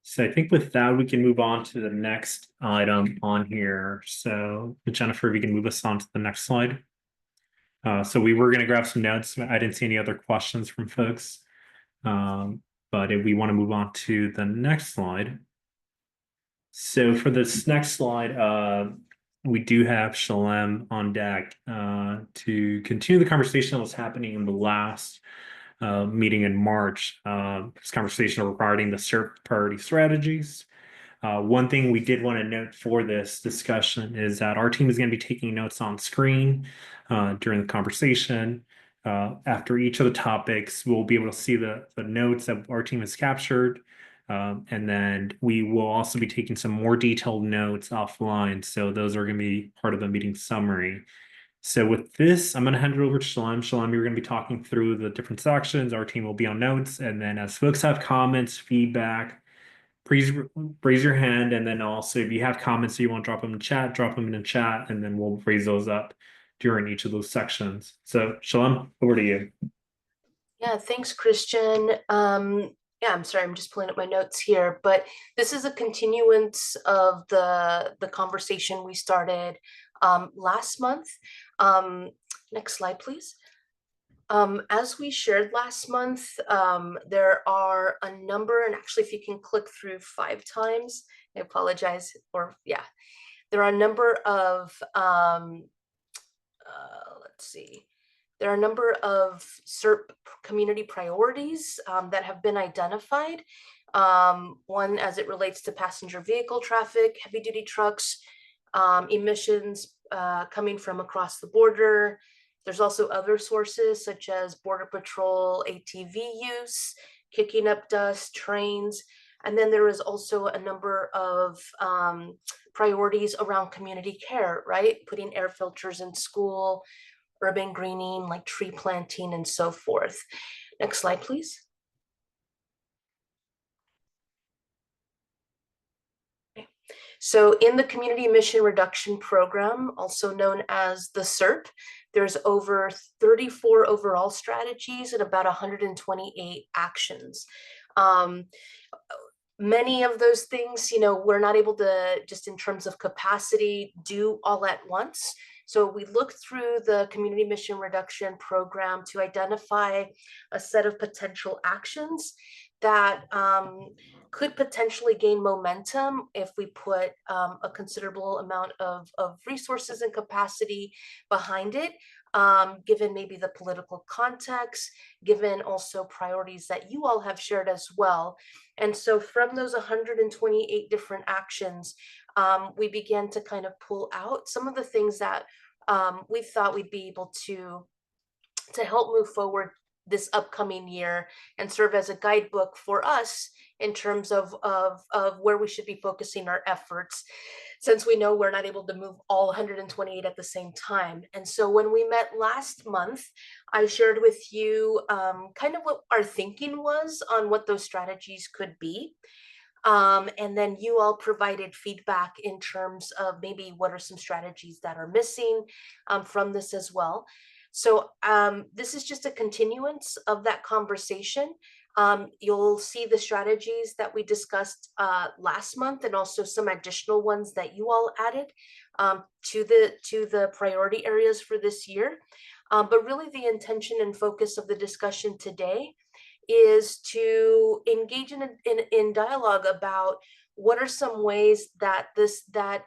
So I think with that, we can move on to the next item on here. So Jennifer, if you can move us on to the next slide. So we were going to grab some notes. I didn't see any other questions from folks. But if we want to move on to the next slide. So for this next slide, we do have Shalem on deck to continue the conversation that was happening in the last meeting in March. This conversation regarding the CERP Priority Strategies. One thing we did want to note for this discussion is that our team is going to be taking notes on screen during the conversation. After each of the topics, we'll be able to see the notes that our team has captured. And then we will also be taking some more detailed notes offline. So those are going to be part of the meeting summary. So with this, I'm going to hand it over to Shalem. Shalem, you're going to be talking through the different sections. Our team will be on notes. And then as folks have comments, feedback, please raise your hand. And then also if you have comments that you want to drop them in chat, drop them in the chat, and then we'll raise those up during each of those sections. So Shalem, over to you. Yeah, thanks, Christian. Yeah, I'm sorry, I'm just pulling up my notes here, but this is a continuance of the conversation we started last month. Next slide, please. As we shared last month, there are a number, and actually if you can click through 5 times, I apologize, or yeah, there are a number of, let's see, there are a number of CERP community priorities that have been identified. One as it relates to passenger vehicle traffic, heavy duty trucks, emissions coming from across the border. There's also other sources such as Border Patrol, ATV use, kicking up dust, trains. And then there is also a number of priorities around community care, right? Putting air filters in school, urban greening, like tree planting and so forth. Next slide, please. So in the Community Emission Reduction Program, also known as the CERP, there's over 34 overall strategies and about 128 actions. Many of those things, we're not able to, just in terms of capacity, do all at once. So we looked through the community emission reduction program to identify a set of potential actions that could potentially gain momentum if we put a considerable amount of resources and capacity behind it, given maybe the political context, given also priorities that you all have shared as well. And so from those 128 different actions, we began to kind of pull out some of the things that we thought we'd be able to help move forward this upcoming year and serve as a guidebook for us in terms of where we should be focusing our efforts, since we know we're not able to move all 128 at the same time. And so when we met last month, I shared with you kind of what our thinking was on what those strategies could be. And then you all provided feedback in terms of maybe what are some strategies that are missing from this as well. So this is just a continuance of that conversation. You'll see the strategies that we discussed last month, and also some additional ones that you all added to the priority areas for this year. But really the intention and focus of the discussion today is to engage in dialogue about what are some ways that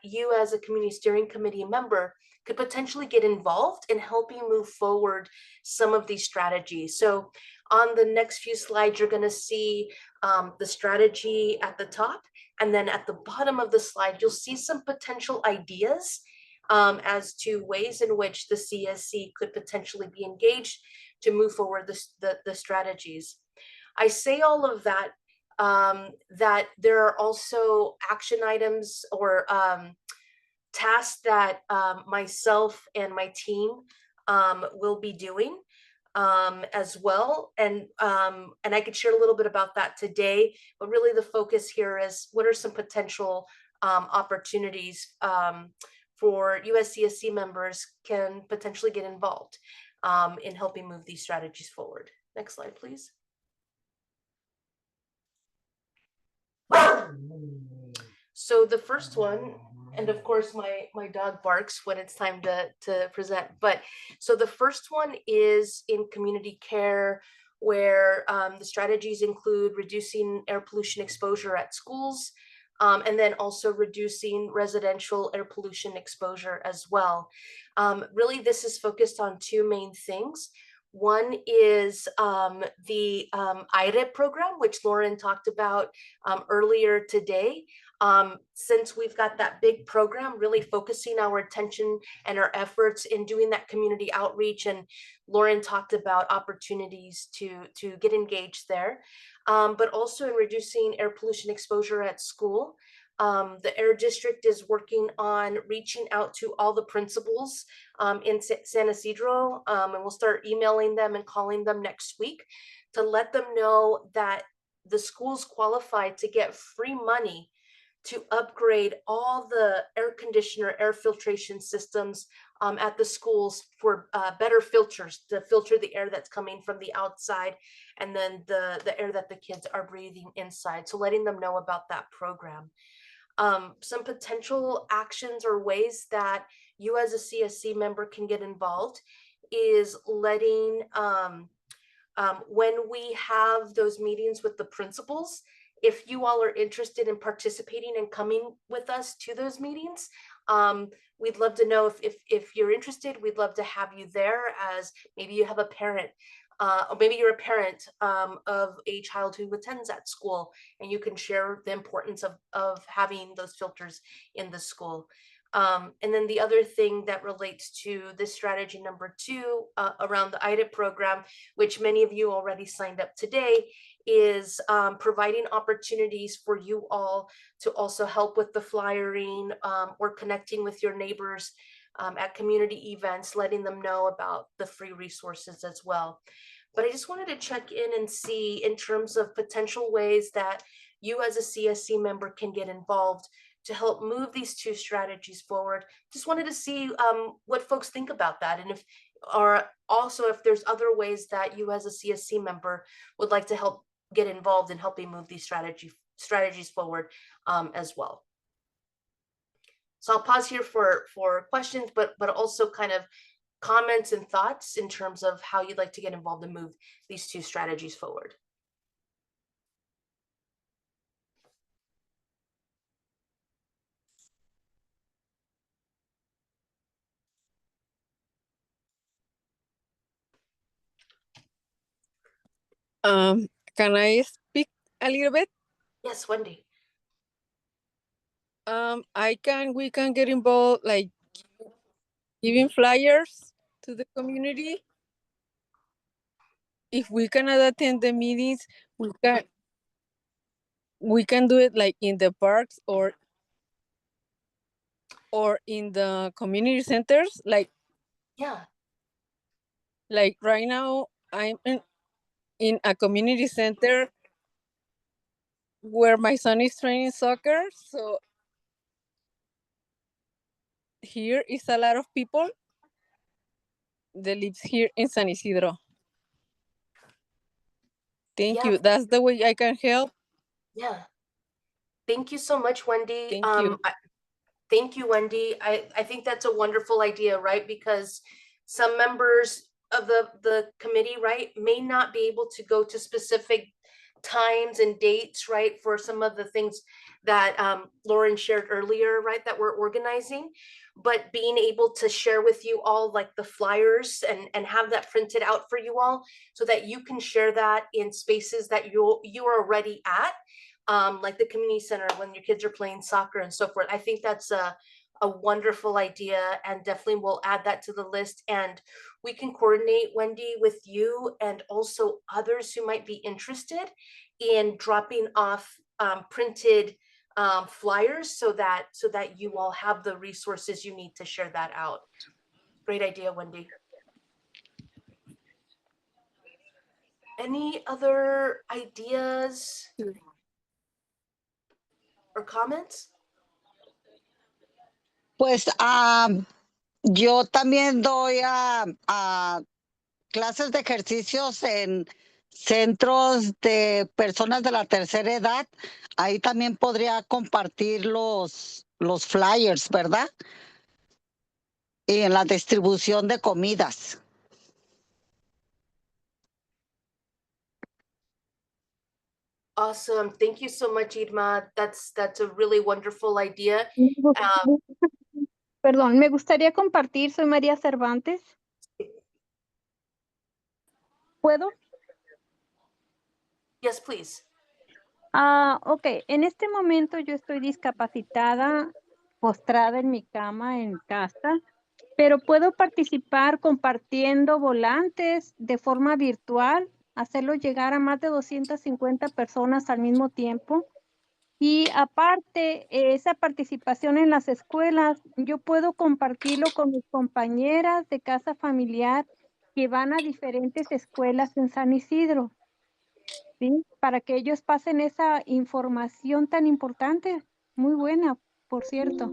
you as a community steering committee member could potentially get involved in helping move forward some of these strategies. So on the next few slides, you're going to see the strategy at the top, and then at the bottom of the slide, you'll see some potential ideas as to ways in which the CSC could potentially be engaged to move forward the strategies. I say all of that, that there are also action items or tasks that myself and my team will be doing as well. And I could share a little bit about that today, but really the focus here is what are some potential opportunities for USCSC members can potentially get involved in helping move these strategies forward. Next slide, please. So the first one, and of course my dog barks when it's time to present, but so the first one is in community care, where the strategies include reducing air pollution exposure at schools, and then also reducing residential air pollution exposure as well. Really, this is focused on two main things. One is the AIRE program, which Lauren talked about earlier today. Since we've got that big program, really focusing our attention and our efforts in doing that community outreach, and Lauren talked about opportunities to get engaged there, but also in reducing air pollution exposure at school. The AIRE district is working on reaching out to all the principals in San Ysidro, and we'll start emailing them and calling them next week to let them know that the schools qualify to get free money to upgrade all the air conditioner, air filtration systems at the schools for better filters to filter the air that's coming from the outside, and then the air that the kids are breathing inside. So letting them know about that program. Some potential actions or ways that you as a CSC member can get involved is letting, when we have those meetings with the principals, if you all are interested in participating and coming with us to those meetings, we'd love to know if you're interested. We'd love to have you there, as maybe you have a parent, or maybe you're a parent of a child who attends that school, and you can share the importance of having those filters in the school. And then the other thing that relates to this strategy number 2 around the IDIP program, which many of you already signed up today, is providing opportunities for you all to also help with the flyering or connecting with your neighbors at community events, letting them know about the free resources as well. But I just wanted to check in and see, in terms of potential ways that you as a CSC member can get involved to help move these 2 strategies forward. Just wanted to see what folks think about that, and if there's other ways that you as a CSC member would like to help get involved in helping move these strategies forward as well. So I'll pause here for questions, but also kind of comments and thoughts in terms of how you'd like to get involved and move these two strategies forward. Can I speak a little bit? Yes, Wendy. We can get involved, like giving flyers to the community. If we cannot attend the meetings, we can do it like in the parks or in the community centers. Like right now, I'm in a community center where my son is training soccer. So here is a lot of people that lives here in San Ysidro. Thank you. That's the way I can help. Yeah. Thank you so much, Wendy. Thank you. Thank you, Wendy. I think that's a wonderful idea, right? Because some members of the committee, right, may not be able to go to specific times and dates, right, for some of the things that Lauren shared earlier, right, that we're organizing. But being able to share with you all like the flyers and have that printed out for you all so that you can share that in spaces that you're already at. Like the community center when your kids are playing soccer and so forth. I think that's a wonderful idea, and definitely we'll add that to the list. And we can coordinate, Wendy, with you and also others who might be interested in dropping off printed flyers so that you all have the resources you need to share that out. Great idea, Wendy. Any other ideas or comments? Pues yo también doy a clases de ejercicios en centros de personas de la tercera edad. Ahí también podría compartir los flyers, ¿verdad? Y en la distribución de comidas. Awesome. Thank you so much, Irma. That's a really wonderful idea. Perdón, me gustaría compartir, soy María Cervantes. ¿Puedo? Yes, please. Ok, en este momento yo estoy discapacitada, postrada en mi cama en casa, pero puedo participar compartiendo volantes de forma virtual, hacerlo llegar a más de 250 personas al mismo tiempo. Y aparte, esa participación en las escuelas, yo puedo compartirlo con mis compañeras de casa familiar que van a diferentes escuelas en San Isidro, ¿sí? Para que ellos pasen esa información tan importante, muy buena, por cierto.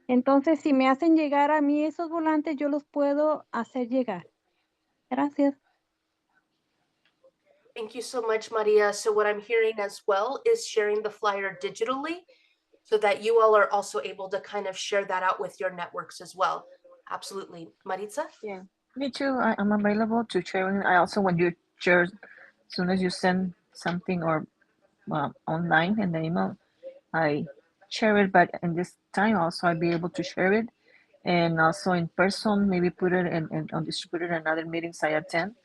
Entonces, si me hacen llegar a mí esos volantes, yo los puedo hacer llegar. Gracias. Thank you so much, Maria. So what I'm hearing as well is sharing the flyer digitally so that you all are also able to kind of share that out with your networks as well. Absolutely. Maritza? Yeah, me too. I'm available to sharing. I also, when you share, as soon as you send something or online in the email, I share it. But in this time also, I'll be able to share it, and also in person, maybe put it in on distributed in other meetings I attend,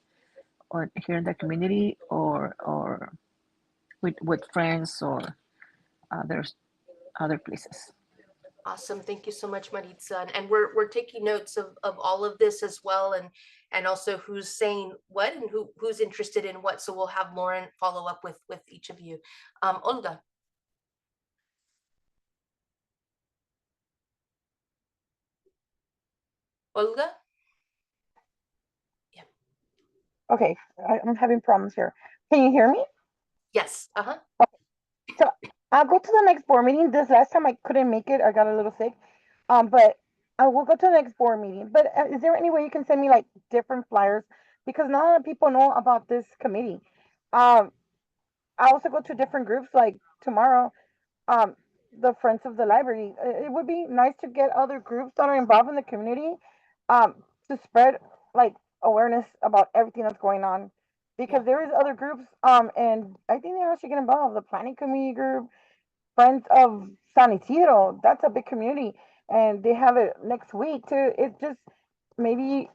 or here in the community, or with friends or other places. Awesome. Thank you so much, Maritza. And we're taking notes of all of this as well, and also who's saying what and who's interested in what. So we'll have Lauren follow up with each of you. Olga. Olga? Yeah. Okay, I'm having problems here. Can you hear me? Yes. Okay. So I'll go to the next board meeting. This last time I couldn't make it. I got a little sick. But I will go to the next board meeting. But is there any way you can send me like different flyers? Because not a lot of people know about this committee. I also go to different groups like tomorrow. the Friends of the Library. It would be nice to get other groups that are involved in the community um, to spread like awareness about everything that's going on. Because there is other groups, and I think they all should get involved. The planning committee group, Friends of San Ysidro, that's a big community, and they have it next week too. It's just maybe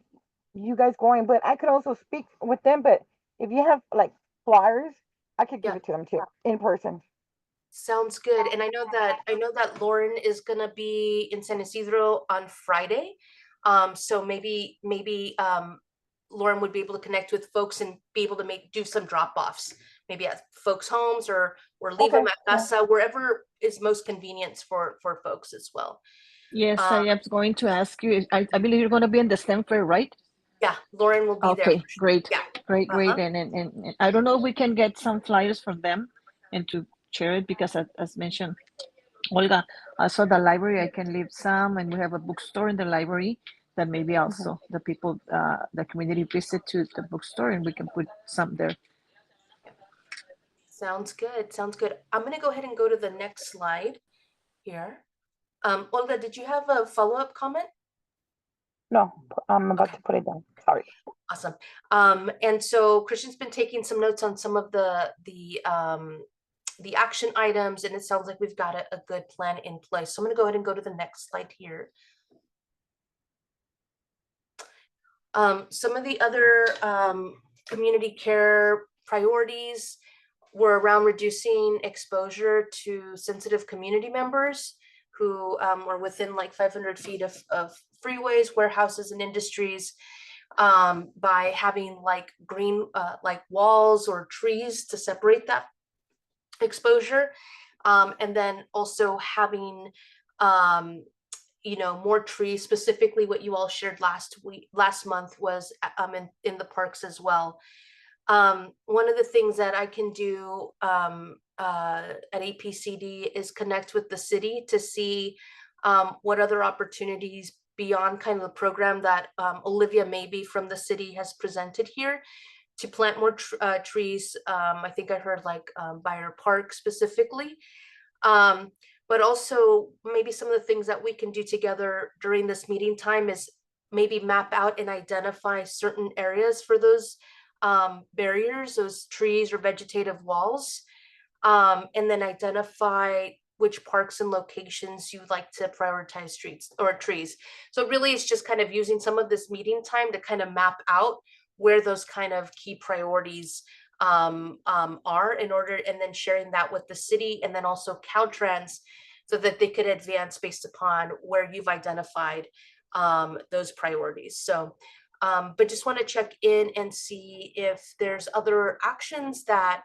you guys going, but I could also speak with them. But if you have like flyers, I could give Yeah. it to them too in person. Sounds good. And I know that Lauren is gonna be in San Ysidro on Friday. So maybe Lauren would be able to connect with folks and be able to do some drop-offs, maybe at folks' homes or leave them at casa, wherever is most convenient for folks as well. Yes, I am going to ask you. I believe you're going to be in the STEM fair, right? Yeah, Lauren will be there. Okay, great. Yeah. Great. And I don't know if we can get some flyers from them and to share it because as mentioned, Olga, I saw the library, I can leave some, and we have a bookstore in the library that maybe also the people, the community visit to the bookstore and we can put some there. Sounds good. Sounds good. I'm going to go ahead and go to the next slide here. Olga, did you have a follow-up comment? No, I'm about to put it down. Sorry. Awesome. And so Christian's been taking some notes on some of the action items, and it sounds like we've got a good plan in place. So I'm going to go ahead and go to the next slide here. Some of the other community care priorities were around reducing exposure to sensitive community members who are within like 500 feet of freeways, warehouses, and industries, by having like green like walls or trees to separate that exposure, and then also having more trees. Specifically what you all shared last month was in the parks as well. One of the things that I can do at APCD is connect with the city to see what other opportunities beyond kind of the program that Olivia maybe from the city has presented here to plant more trees. I think I heard like AIRE Park specifically, but also maybe some of the things that we can do together during this meeting time is maybe map out and identify certain areas for those barriers, those trees or vegetative walls, and then identify which parks and locations you'd like to prioritize streets or trees. So really it's just kind of using some of this meeting time to kind of map out where those kind of key priorities are in order, and then sharing that with the city and then also Caltrans so that they could advance based upon where you've identified those priorities. So but just want to check in and see if there's other actions that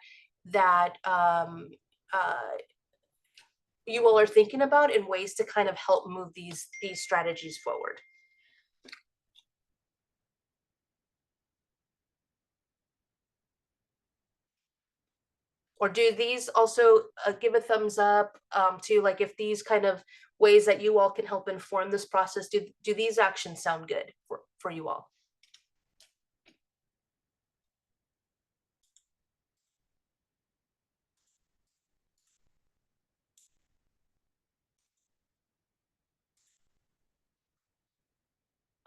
you all are thinking about in ways to kind of help move these strategies forward. Or do these also give a thumbs up to like if these kind of ways that you all can help inform this process, do these actions sound good for you all?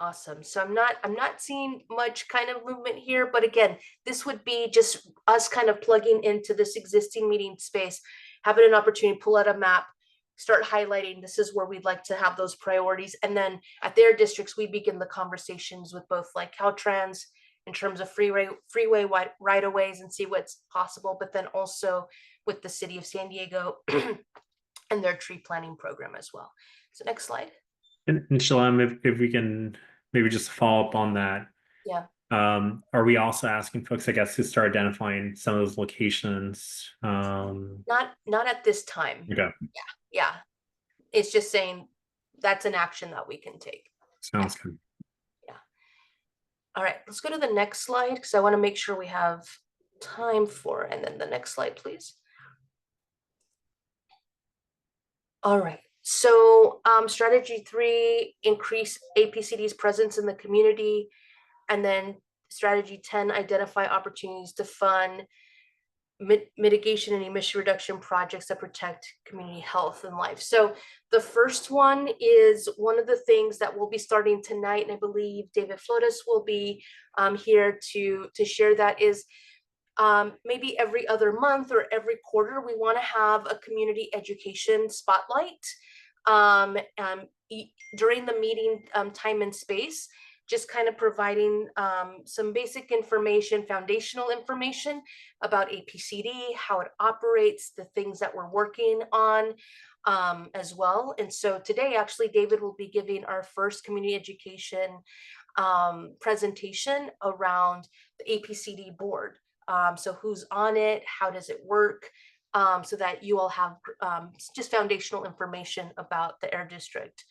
Awesome. So I'm not seeing much kind of movement here, but again, this would be just us kind of plugging into this existing meeting space, having an opportunity to pull out a map, start highlighting this is where we'd like to have those priorities. And then at their districts, we begin the conversations with both like Caltrans in terms of freeway right-of-ways and see what's possible, but then also with the city of San Diego and their tree planting program as well. So next slide. And Shalom, if we can maybe just follow up on that. Yeah. Are we also asking folks, I guess, to start identifying some of those locations? Not at this time. Okay. Yeah. It's just saying that's an action that we can take. Sounds good. Yeah. All right, let's go to the next slide because I want to make sure we have time for, and then the next slide, please. All right. So strategy 3, increase APCD's presence in the community. And then strategy 10, identify opportunities to fund mitigation and emission reduction projects that protect community health and life. So the first one is one of the things that we'll be starting tonight, and I believe David Flores will be here to share that, is maybe every other month or every quarter, we want to have a community education spotlight during the meeting time and space, just kind of providing some basic information, foundational information about APCD, how it operates, the things that we're working on as well. And so today, actually, David will be giving our first community education presentation around the APCD board. So who's on it, how does it work, so that you all have just foundational information about the AIRE district.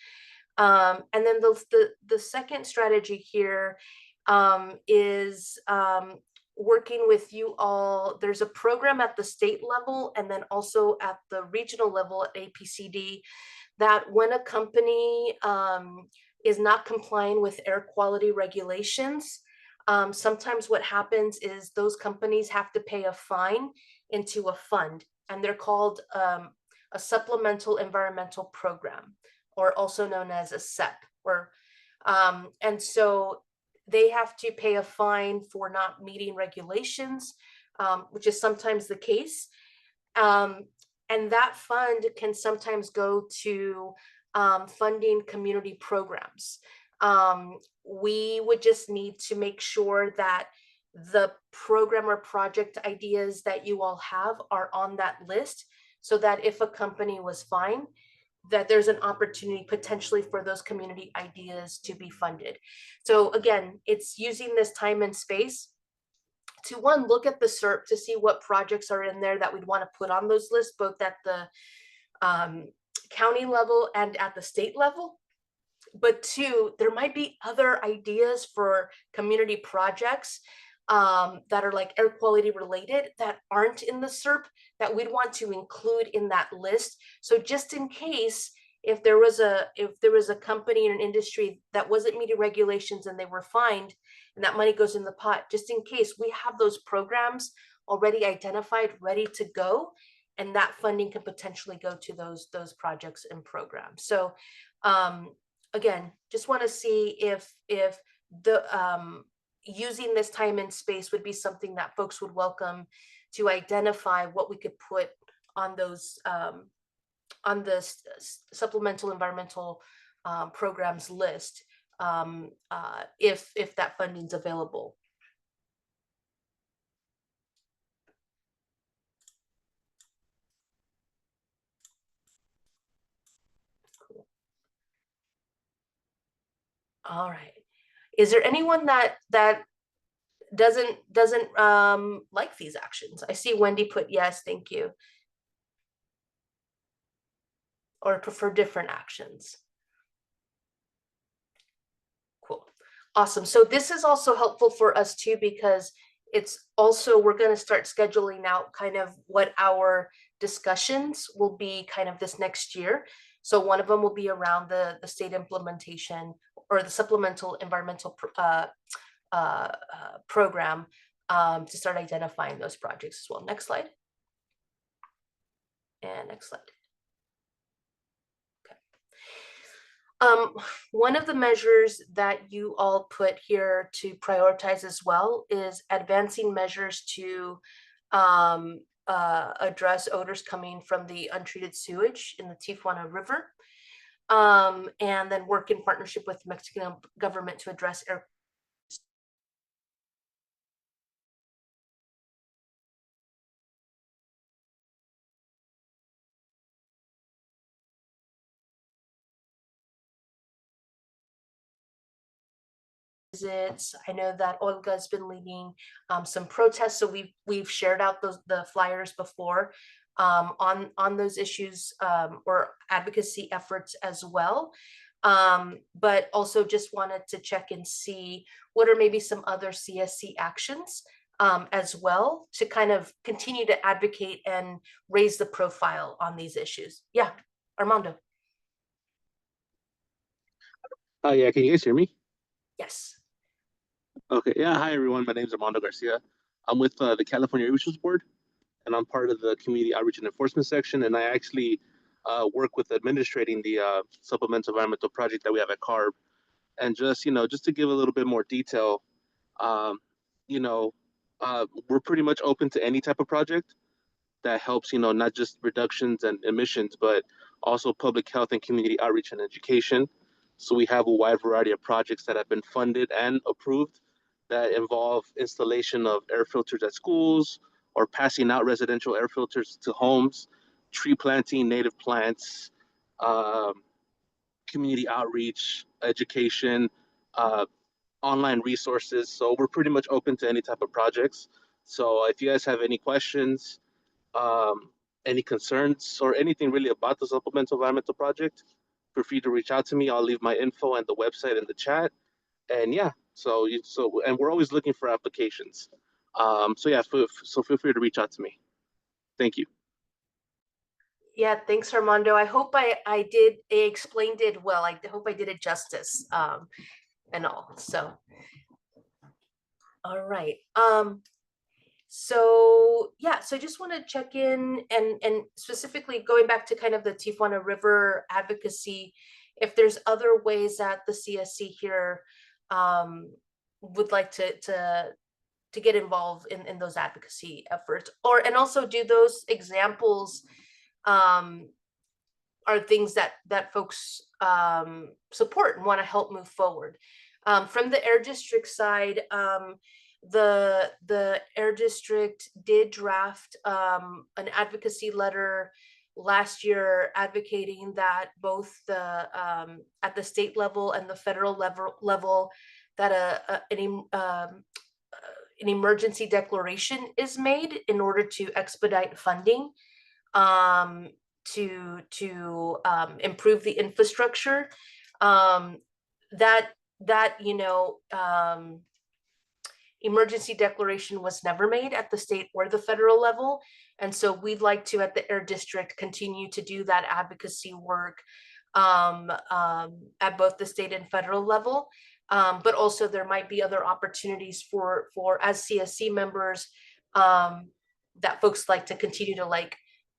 And then the second strategy here is working with you all. There's a program at the state level and then also at the regional level at APCD, that when a company is not complying with air quality regulations, sometimes what happens is those companies have to pay a fine into a fund, and they're called a supplemental environmental program, or also known as a CEP. And so they have to pay a fine for not meeting regulations, which is sometimes the case. And that fund can sometimes go to funding community programs. We would just need to make sure that the program or project ideas that you all have are on that list, so that if a company was fined, that there's an opportunity potentially for those community ideas to be funded. So again, it's using this time and space to, one, look at the CERP to see what projects are in there that we'd want to put on those lists, both at the county level and at the state level. But two, there might be other ideas for community projects that are like air quality related that aren't in the CERP that we'd want to include in that list. So just in case, if there was a company in an industry that wasn't meeting regulations and they were fined, and that money goes in the pot, just in case, we have those programs already identified, ready to go, and that funding can potentially go to those projects and programs. So again, just want to see if the using this time and space would be something that folks would welcome, to identify what we could put on those on the supplemental environmental programs list, if that funding's available. Cool. All right. Is there anyone that doesn't like these actions? I see Wendy put yes, thank you. Or prefer different actions. Cool. Awesome. So this is also helpful for us too, because it's also, we're going to start scheduling out kind of what our discussions will be kind of this next year. So one of them will be around the state implementation or the supplemental environmental program, to start identifying those projects as well. Next slide. And next slide. One of the measures that you all put here to prioritize as well is advancing measures to address odors coming from the untreated sewage in the Tijuana River, and then work in partnership with the Mexican government to address air visits. I know that Olga's been leading some protests, so we've shared out the flyers before on those issues, or advocacy efforts as well. But also just wanted to check and see what are maybe some other CSC actions as well, to kind of continue to advocate and raise the profile on these issues. Yeah, Armando. Yeah, can you guys hear me? Yes. Okay, yeah, hi everyone. My name is Armando Garcia. I'm with the California Emissions Board. and I'm part of the Community Outreach and Enforcement section, and I actually work with administrating the supplemental environmental project that we have at CARB. And just, just to give a little bit more detail, we're pretty much open to any type of project that helps, not just reductions and emissions, but also public health and community outreach and education. So we have a wide variety of projects that have been funded and approved that involve installation of air filters at schools or passing out residential air filters to homes, tree planting, native plants, community outreach, education, online resources. So we're pretty much open to any type of projects. So if you guys have any questions, any concerns, or anything really about the supplemental environmental project, feel free to reach out to me. I'll leave my info and the website in the chat. And yeah, and we're always looking for applications. So yeah, so feel free to reach out to me. Thank you. Yeah, thanks, Armando. I hope I explained it well. I hope I did it justice, and all. So, all right. So yeah, so I just want to check in and specifically going back to kind of the Tijuana River advocacy, if there's other ways that the CSC here would like to get involved in those advocacy efforts, and also do those examples are things that folks support and want to help move forward. From the Air District side, the Air District did draft an advocacy letter last year advocating that both the at the state level and the federal level that an emergency declaration is made in order to expedite funding to improve the infrastructure. Emergency declaration was never made at the state or the federal level. And so we'd like to, at the Air District, continue to do that advocacy work at both the state and federal level. But also there might be other opportunities for as CSC members that folks like to continue to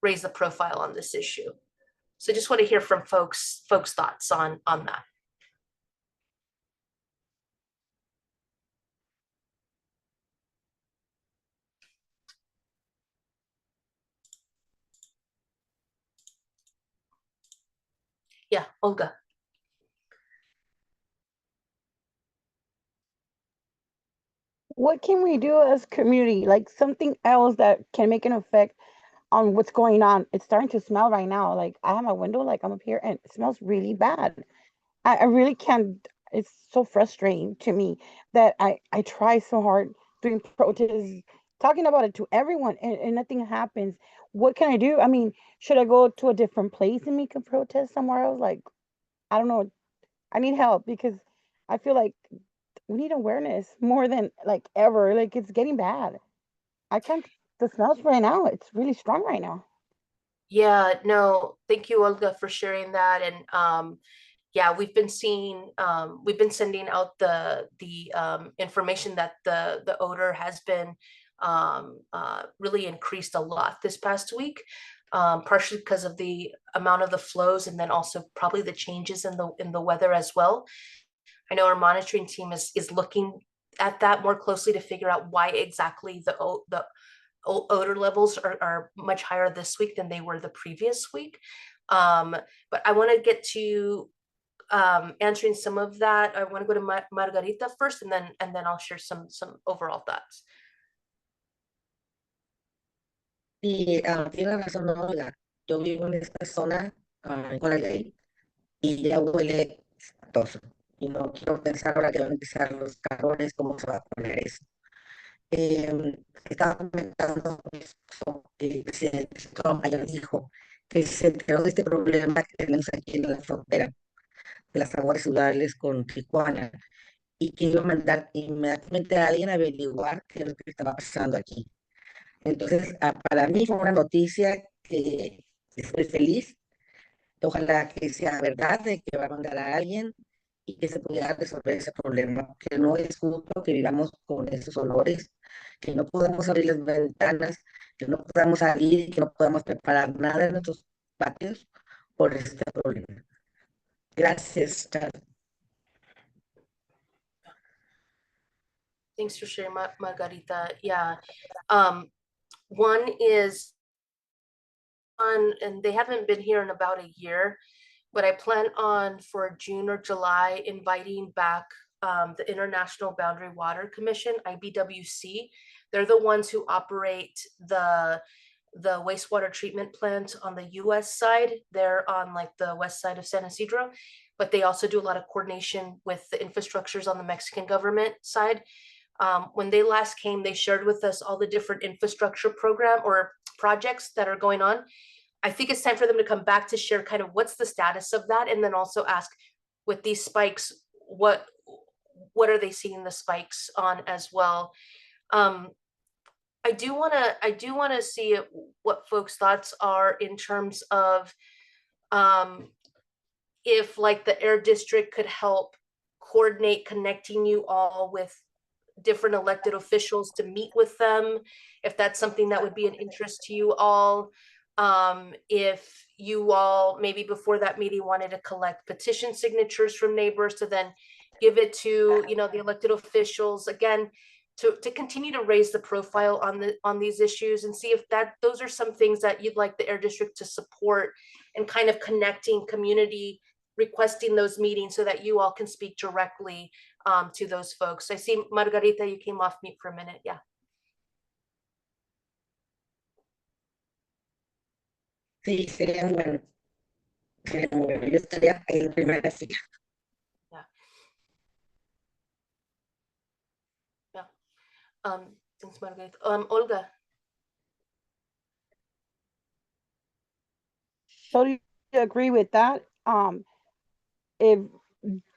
raise the profile on this issue. So just want to hear from folks' thoughts on that. Yeah, Olga. What can we do as community? Like something else that can make an effect on what's going on. It's starting to smell right now. Like I have my window, like I'm up here, and it smells really bad. I really can't. It's so frustrating to me that I try so hard doing protests, talking about it to everyone, and nothing happens. What can I do? I mean, should I go to a different place and make a protest somewhere else? Like, I don't know. I need help because I feel like we need awareness more than like ever. Like it's getting bad. I can't. The smells right now. It's really strong right now. Yeah, no, thank you, Olga, for sharing that. And yeah, we've been sending out the information that the odor has been really increased a lot this past week, partially because of the amount of the flows, and then also probably the changes in the weather as well. I know our monitoring team is looking at that more closely to figure out why exactly the odor levels are much higher this week than they were the previous week. But I want to get to answering some of that. I want to go to Margarita first, and then I'll share some overall thoughts. Sí, tiene razón, no, Olga. Yo vivo en esta zona, con la ley, y ya huele espantoso. Y no quiero pensar ahora que van a empezar los calores, cómo se va a poner eso. Estaba comentando eso, el presidente Trump ayer dijo que se enteró de este problema que tenemos aquí en la frontera de las aguas residuales con Tijuana y que iba a mandar inmediatamente a alguien a averiguar qué es lo que estaba pasando aquí. Entonces, para mí fue una noticia que estoy feliz. Ojalá que sea verdad de que va a mandar a alguien y que se pudiera resolver ese problema, que no es justo que vivamos con esos olores, que no podamos abrir las ventanas, que no podamos salir y que no podamos preparar nada en nuestros patios por este problema. Gracias, Charles. Thanks for sharing, Margarita. Yeah. One is and they haven't been here in about a year, but I plan on for June or July inviting back the International Boundary Water Commission, IBWC. They're the ones who operate the wastewater treatment plant on the US side. They're on like the west side of San Ysidro, but they also do a lot of coordination with the infrastructures on the Mexican government side. When they last came, they shared with us all the different infrastructure program or projects that are going on. I think it's time for them to come back to share kind of what's the status of that, and then also ask with these spikes, what are they seeing the spikes on as well. I do want to see what folks' thoughts are in terms of if like the AIRE district could help coordinate connecting you all with different elected officials to meet with them, if that's something that would be an interest to you all. If you all maybe before that meeting wanted to collect petition signatures from neighbors to then give it to, you know, the elected officials, again, to continue to raise the profile on these issues and see if those are some things that you'd like the AIRE district to support, and kind of connecting community, requesting those meetings so that you all can speak directly to those folks. I see Margarita, you came off mute for a minute. Yeah. Sí, sería bueno. Sería bueno. Yo estaría en primera fila. Yeah. Thanks, Margarita. Olga. Totally agree with that. If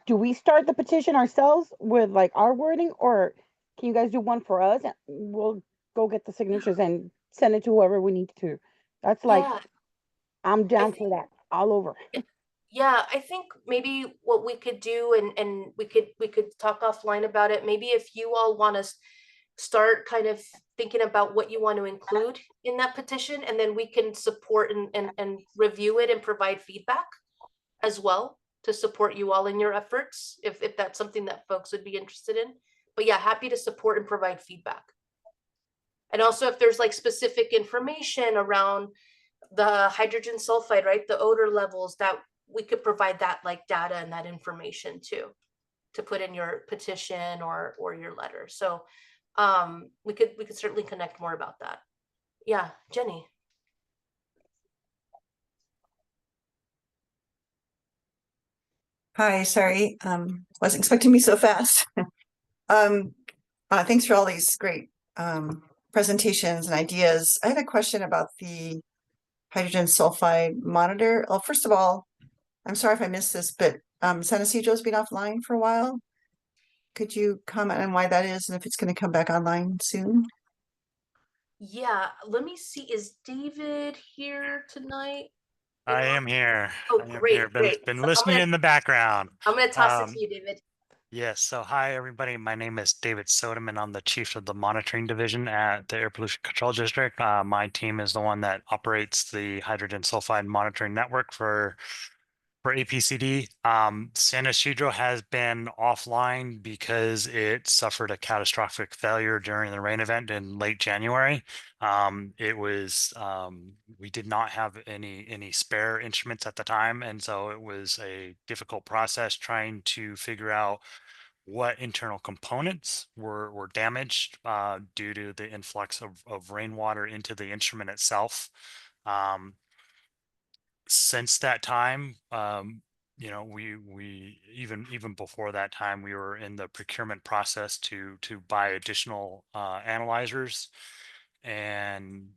do we start the petition ourselves with like our wording, or can you guys do one for us and we'll go get the signatures and send it to whoever we need to? That's like, Yeah. I'm down for that all over. Yeah, I think maybe what we could do, and we could talk offline about it. Maybe if you all want to start kind of thinking about what you want to include in that petition, and then we can support and review it and provide feedback as well to support you all in your efforts, if that's something that folks would be interested in. But yeah, happy to support and provide feedback. And also if there's like specific information around the hydrogen sulfide, right, the odor levels, that we could provide that like data and that information too, to put in your petition or your letter. So we could certainly connect more about that. Yeah, Jenny. Hi, sorry, wasn't expecting me so fast. Thanks for all these great presentations and ideas. I had a question about the hydrogen sulfide monitor. Well, first of all, I'm sorry if I missed this, but San Ysidro's been offline for a while. Could you comment on why that is and if it's going to come back online soon? Yeah, let me see. Is David here tonight? I am here. Oh, I am great, here. great. Been So listening in the background. I'm gonna toss it to you, David. Yes. So hi, everybody. My name is David Soderman. I'm the chief of the monitoring division at the Air Pollution Control District. My team is the one that operates the hydrogen sulfide monitoring network for APCD. San Ysidro has been offline because it suffered a catastrophic failure during the rain event in late January. We did not have any spare instruments at the time, and so it was a difficult process trying to figure out what internal components were damaged due to the influx of rainwater into the instrument itself. Since that time, you know, we even before that time, we were in the procurement process to buy additional analyzers, and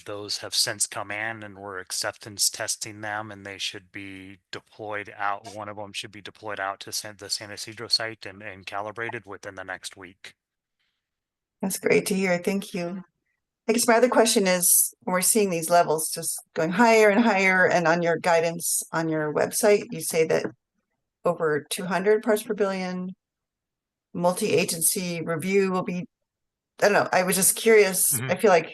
those have since come in, and we're acceptance testing them, and they should be deployed out. One of them should be deployed out to the San Ysidro site and calibrated within the next week. That's great to hear. Thank you. I guess my other question is, when we're seeing these levels just going higher and higher, and on your guidance on your website, you say that over 200 parts per billion. Multi-agency review will be, I don't know, I was just curious. I feel like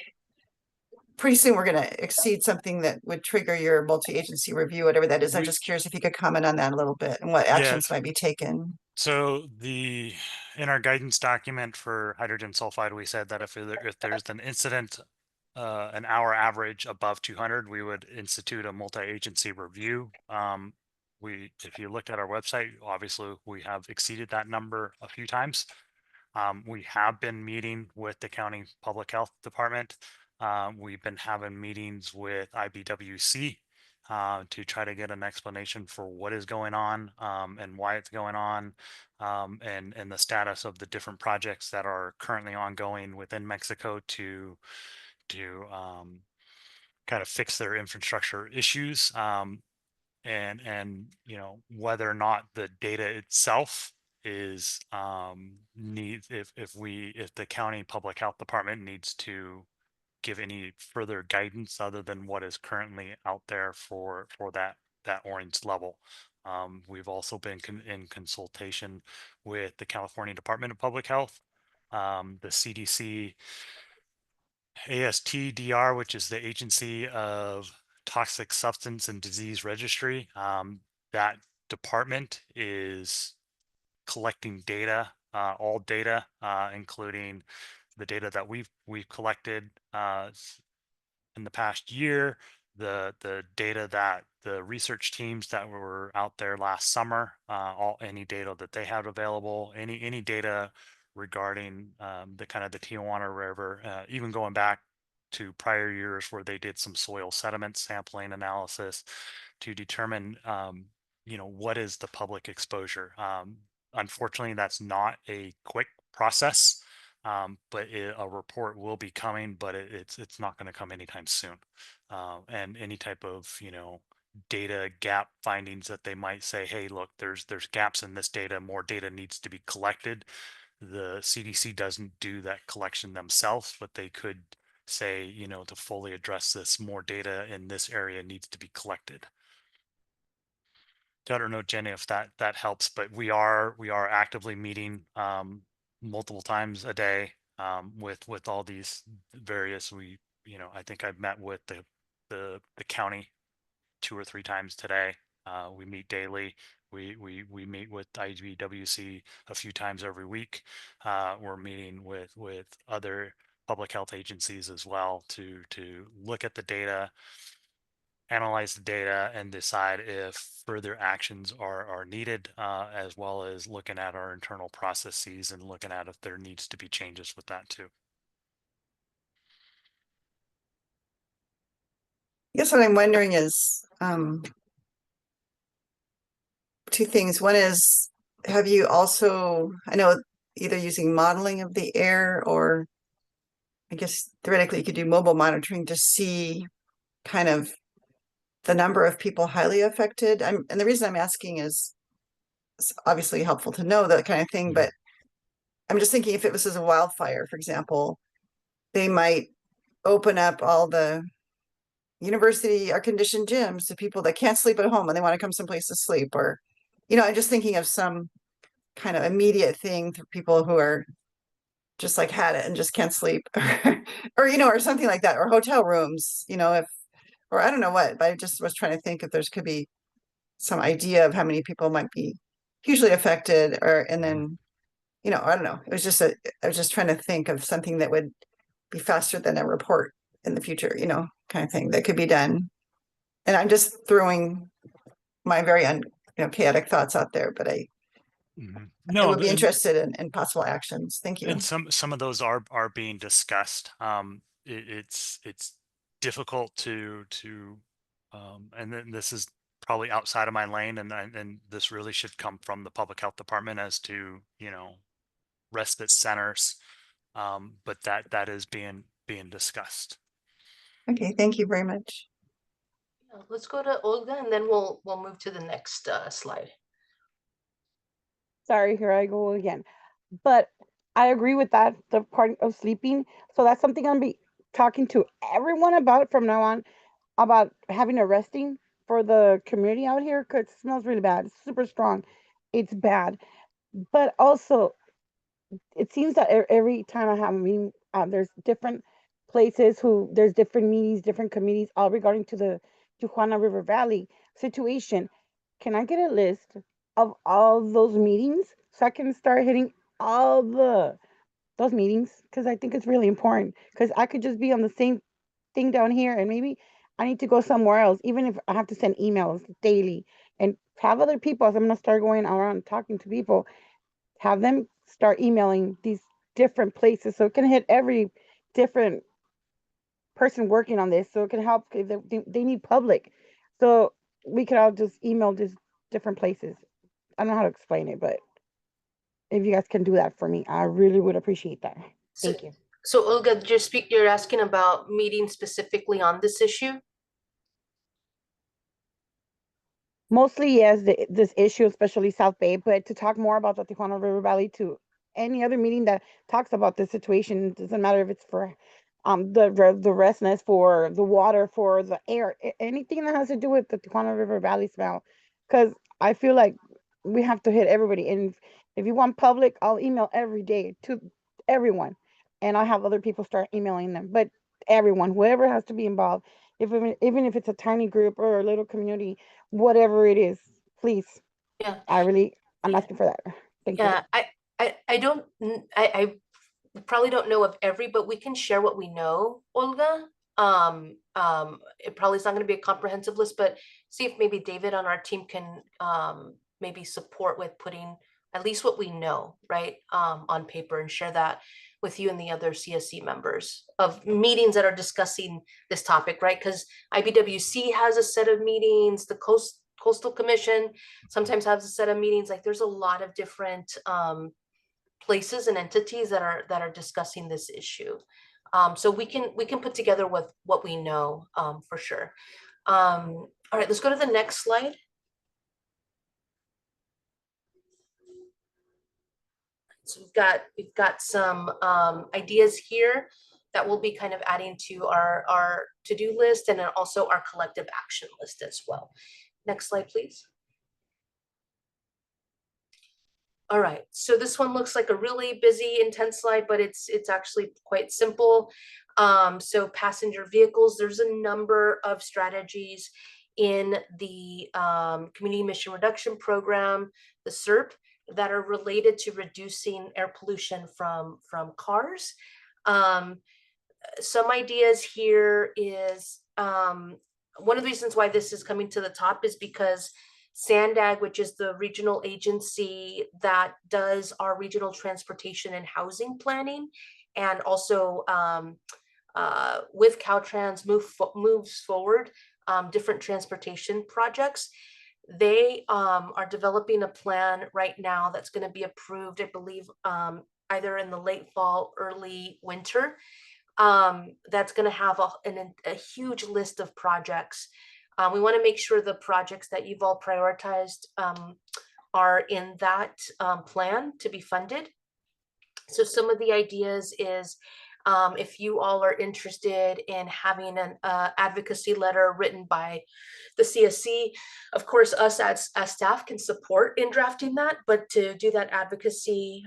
pretty soon we're going to exceed something that would trigger your multi-agency review, whatever that is. I'm just curious if you could comment on that a little bit and what actions might be taken. So in our guidance document for hydrogen sulfide, we said that if there's an incident, an hour average above 200, we would institute a multi-agency review. If you looked at our website, obviously we have exceeded that number a few times. We have been meeting with the county public health department. We've been having meetings with IBWC to try to get an explanation for what is going on and why it's going on, and the status of the different projects that are currently ongoing within Mexico to kind of fix their infrastructure issues, and whether or not the data itself is if the county public health department needs to give any further guidance other than what is currently out there for that orange level. We've also been in consultation with the California Department of Public Health, the CDC, ASTDR, which is the Agency of Toxic Substance and Disease Registry. That department is collecting data, all data, including the data that we've collected in the past year, the data that the research teams that were out there last summer, any data that they have available, any data regarding the Tijuana River, even going back to prior years where they did some soil sediment sampling analysis to determine what is the public exposure. Unfortunately, that's not a quick process, but a report will be coming, but it's not going to come anytime soon. And any type of data gap findings that they might say, hey, look, there's gaps in this data, more data needs to be collected. The CDC doesn't do that collection themselves, but they could say, to fully address this, more data in this area needs to be collected. I don't know, Jenny, if that helps, but we are actively meeting multiple times a day with all these various. I think I've met with the county 2 or 3 times today. We meet daily. We meet with IBWC a few times every week. We're meeting with other public health agencies as well to look at the data, analyze the data, and decide if further actions are needed, as well as looking at our internal processes and looking at if there needs to be changes with that too. I guess what I'm wondering is 2 things. One is, have you also, I know either using modeling of the air, or I guess theoretically you could do mobile monitoring to see kind of the number of people highly affected. And the reason I'm asking is it's obviously helpful to know that kind of thing, but I'm just thinking if it was as a wildfire, for example, they might open up all the university air-conditioned gyms to people that can't sleep at home and they want to come someplace to sleep, or, I'm just thinking of some kind of immediate thing for people who are just like had it and just can't sleep, or or something like that, or hotel rooms, or I don't know what, but I just was trying to think if there's could be some idea of how many people might be hugely affected, and then, I don't know. It was just I was just trying to think of something that would be faster than a report in the future, kind of thing that could be done. And I'm just throwing my very chaotic thoughts out there, but I would be interested in possible actions. Thank you. And some of those are being discussed. It's difficult to and then this is probably outside of my lane, and this really should come from the public health department as to respite centers, but that is being discussed. Okay, thank you very much. Let's go to Olga, and then we'll move to the next slide. Sorry, here I go again. But I agree with that, the part of sleeping. So that's something I'm be talking to everyone about from now on, about having a resting for the community out here because it smells really bad. It's super strong. It's bad. But also, it seems that every time I have a meeting, there's different places there's different meetings, different committees, all regarding to the Tijuana River Valley situation. Can I get a list of all those meetings so I can start hitting all those meetings? Because I think it's really important. Because I could just be on the same thing down here, and maybe I need to go somewhere else, even if I have to send emails daily and have other people. As I'm gonna start going around talking to people, have them start emailing these different places so it can hit every different person working on this, so it can help if they need public, so we could all just email just different places. I don't know how to explain it, but if you guys can do that for me, I really would appreciate that. Thank you. So Olga, you're asking about meetings specifically on this issue? Mostly, yes, this issue, especially South Bay, but to talk more about the Tijuana River Valley, to any other meeting that talks about this situation, doesn't matter if it's for the restlessness, for the water, for the air, anything that has to do with the Tijuana River Valley smell, because I feel like we have to hit everybody. And if you want public, I'll email every day to everyone, and I'll have other people start emailing them. But everyone, whoever has to be involved, even if it's a tiny group or a little community, whatever it is, please. Yeah. I'm asking for that. Thank you. Yeah, I probably don't know of every, but we can share what we know, Olga. It probably is not going to be a comprehensive list, but see if maybe David on our team can maybe support with putting at least what we know, right, on paper, and share that with you and the other CSC members of meetings that are discussing this topic, right? Because IBWC has a set of meetings, the Coastal Commission sometimes has a set of meetings. Like there's a lot of different places and entities that are discussing this issue. So we can put together with what we know for sure. All right, let's go to the next slide. So we've got some ideas here that we'll be kind of adding to our to-do list, and then also our collective action list as well. Next slide, please. All right, so this one looks like a really busy, intense slide, but it's actually quite simple. So passenger vehicles, there's a number of strategies in the Community Emission Reduction Program, the CERP, that are related to reducing air pollution from cars. Some ideas here is, one of the reasons why this is coming to the top is because SANDAG, which is the regional agency that does our regional transportation and housing planning, and also with Caltrans moves forward different transportation projects. They are developing a plan right now that's going to be approved, I believe, either in the late fall, early winter. That's going to have a huge list of projects. We want to make sure the projects that you've all prioritized are in that plan to be funded. So some of the ideas is, if you all are interested in having an advocacy letter written by the CSC, of course, us as staff can support in drafting that, but to do that advocacy,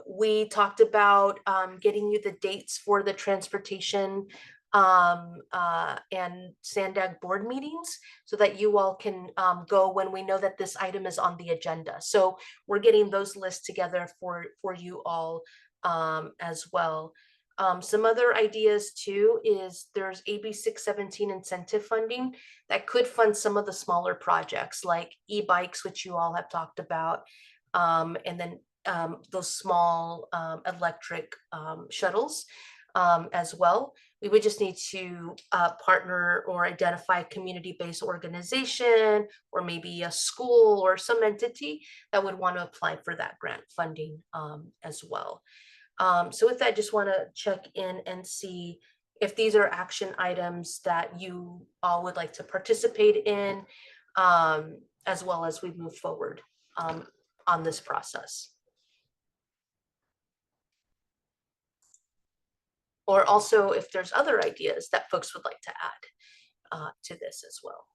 we talked about getting you the dates for the transportation and SANDAG board meetings so that you all can go when we know that this item is on the agenda. So we're getting those lists together for you all as well. Some other ideas too is there's AB617 incentive funding that could fund some of the smaller projects like e-bikes, which you all have talked about, and then those small electric shuttles as well. We would just need to partner or identify a community-based organization or maybe a school or some entity that would want to apply for that grant funding as well. So with that, I just want to check in and see if these are action items that you all would like to participate in, as well as we move forward on this process. Or also if there's other ideas that folks would like to to this as well.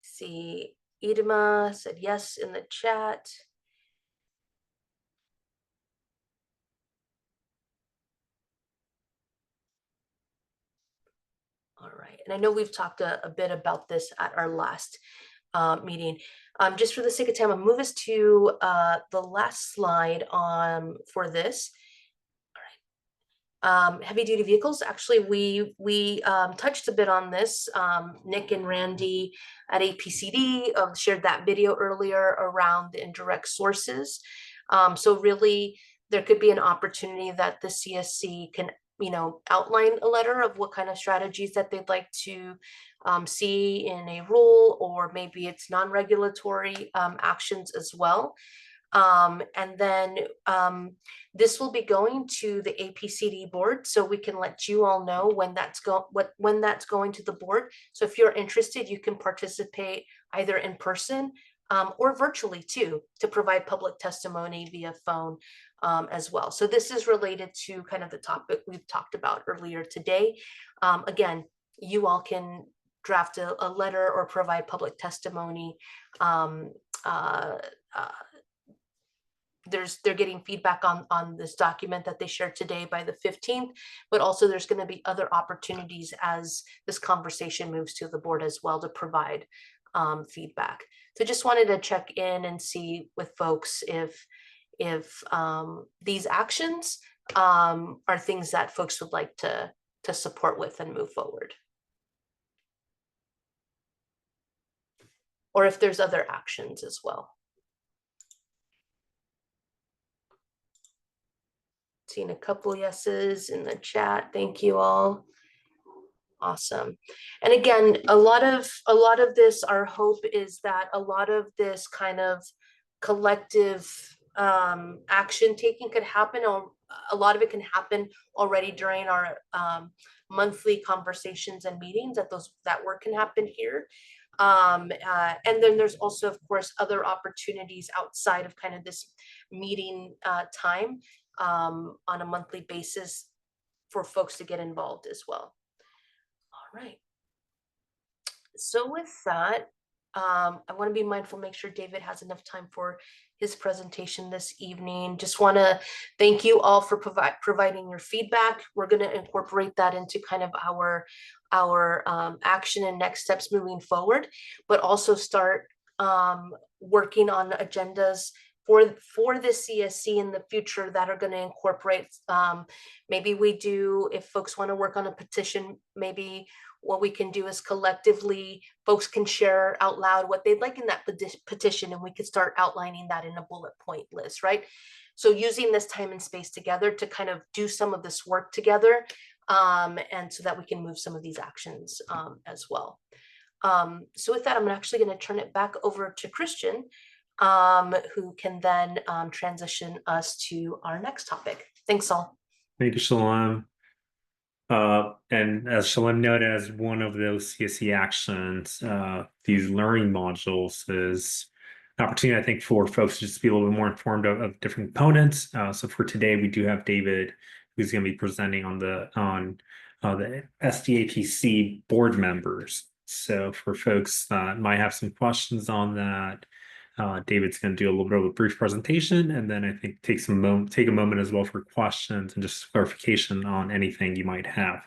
See, Idema said yes in the chat. All right, and I know we've talked a bit about this at our last meeting. Just for the sake of time, I'll move us to the last slide for this. All right. Heavy-duty vehicles. Actually, we touched a bit on this. Nick and Randy at APCD shared that video earlier around the indirect sources. So really, there could be an opportunity that the CSC can outline a letter of what kind of strategies that they'd like to see in a rule, or maybe it's non-regulatory actions as well. And then this will be going to the APCD board, so we can let you all know when that's going to the board. So if you're interested, you can participate either in person or virtually too, to provide public testimony via phone as well. So this is related to kind of the topic we've talked about earlier today. Again, you all can draft a letter or provide public testimony. They're getting feedback on this document that they shared today by the 15th, but also there's going to be other opportunities as this conversation moves to the board as well to provide feedback. So just wanted to check in and see with folks if these actions are things that folks would like to support with and move forward. Or if there's other actions as well. Seen a couple yeses in the chat. Thank you all. Awesome. And again, a lot of this, our hope is that a lot of this kind of collective action taking could happen, or a lot of it can happen already during our monthly conversations and meetings. That work can happen here. And then there's also, of course, other opportunities outside of kind of this meeting time on a monthly basis for folks to get involved as well. All right. So with that, I want to be mindful, make sure David has enough time for his presentation this evening. Just want to thank you all for providing your feedback. We're going to incorporate that into kind of our action and next steps moving forward, but also start working on agendas for the CSC in the future that are going to incorporate, maybe we do, if folks want to work on a petition, maybe what we can do is collectively, folks can share out loud what they'd like in that petition, and we could start outlining that in a bullet point list, right? So using this time and space together to kind of do some of this work together, and so that we can move some of these actions as well. So with that, I'm actually going to turn it back over to Christian, who can then transition us to our next topic. Thanks all. Thank you, Shalom. And as Shalom noted, as one of those CSC actions, these learning modules is an opportunity, I think, for folks to just be a little bit more informed of different components. So for today, we do have David, who's going to be presenting on the SDAPC board members. So for folks that might have some questions on that, David's going to do a little bit of a brief presentation, and then I think take a moment as well for questions and just clarification on anything you might have.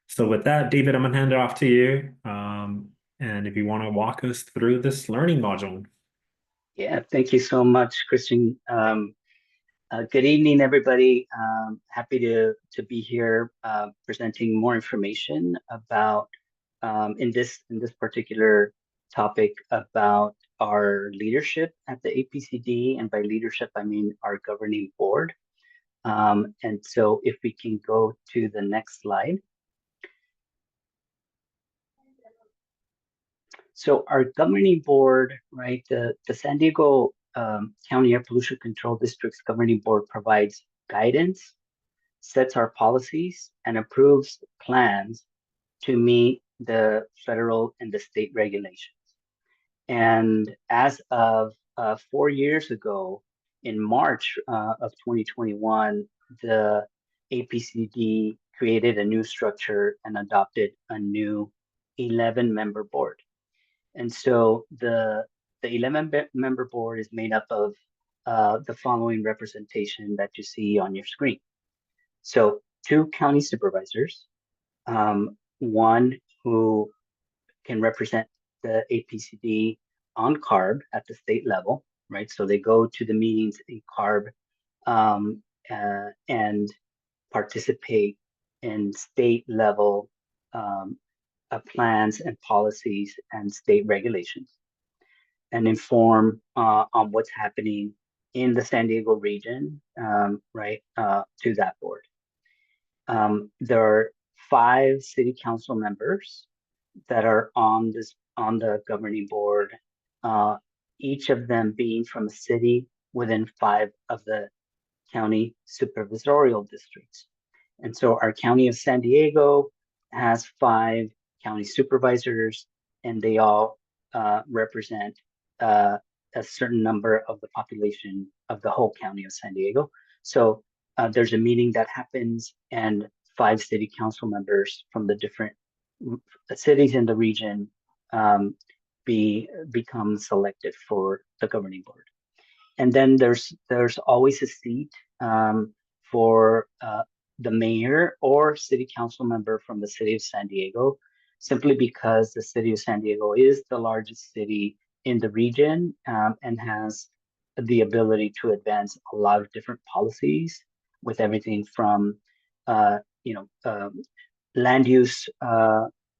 So with that, David, I'm going to hand it off to you. And if you want to walk us through this learning module. Yeah, thank you so much, Christian. Good evening, everybody. Happy to be here presenting more information about in this particular topic about our leadership at the APCD, and by leadership I mean our governing board. And so if we can go to the next slide. So our governing board, right, the San Diego County Air Pollution Control District's governing board provides guidance, sets our policies, and approves plans to meet the federal and the state regulations. And as of 4 years ago, in March of 2021, the APCD created a new structure and adopted a new 11-member board. And so the 11-member board is made up of the following representation that you see on your screen. So 2 county supervisors, one who can represent the APCD on CARB at the state level, right? So they go to the meetings in CARB and participate in state level plans and policies and state regulations, and inform on what's happening in the San Diego region, right, to that board. There are 5 city council members that are on the governing board, each of them being from a city within 5 of the county supervisorial districts. And so our county of San Diego has 5 county supervisors, and they all represent a certain number of the population of the whole county of San Diego. So there's a meeting that happens, and 5 city council members from the different cities in the region become selected for the governing board. And then there's always a seat for the mayor or city council member from the city of San Diego, simply because the city of San Diego is the largest city in the region and has the ability to advance a lot of different policies, with everything from land use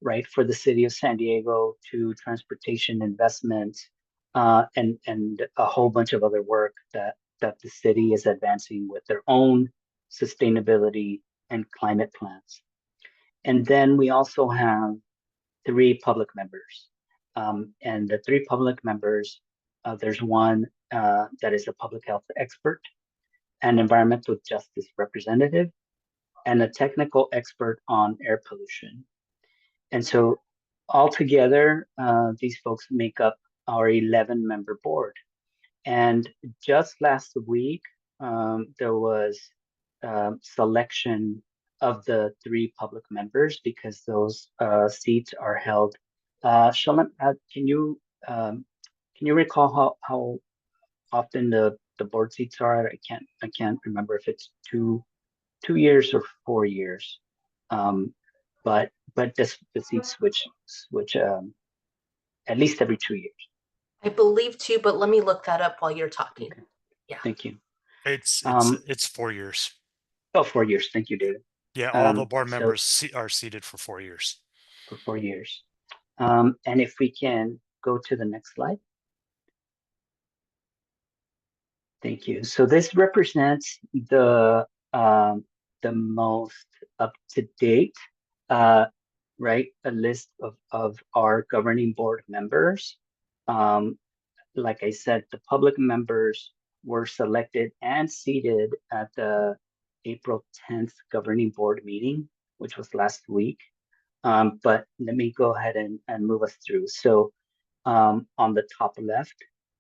right for the city of San Diego to transportation investments and a whole bunch of other work that the city is advancing with their own sustainability and climate plans. And then we also have 3 public members. And the 3 public members, there's one that is a public health expert, an environmental justice representative, and a technical expert on air pollution. And so altogether, these folks make up our 11-member board. And just last week, there was selection of the 3 public members, because those seats are held. Shulman, can you recall how often the board seats are? I can't remember if it's 2 years or 4 years. But the seats switch at least every 2 years. I believe 2, but let me look that up while you're talking. Okay. Yeah. Thank you. It's 4 years. Oh, 4 years. Thank you, David. Yeah, all the board members are seated for 4 years. For 4 years. And if we can go to the next slide. Thank you. So this represents the most up-to-date, right, a list of our governing board members. Like I said, the public members were selected and seated at the April 10th governing board meeting, which was last week. But let me go ahead and move us through. So on the top left,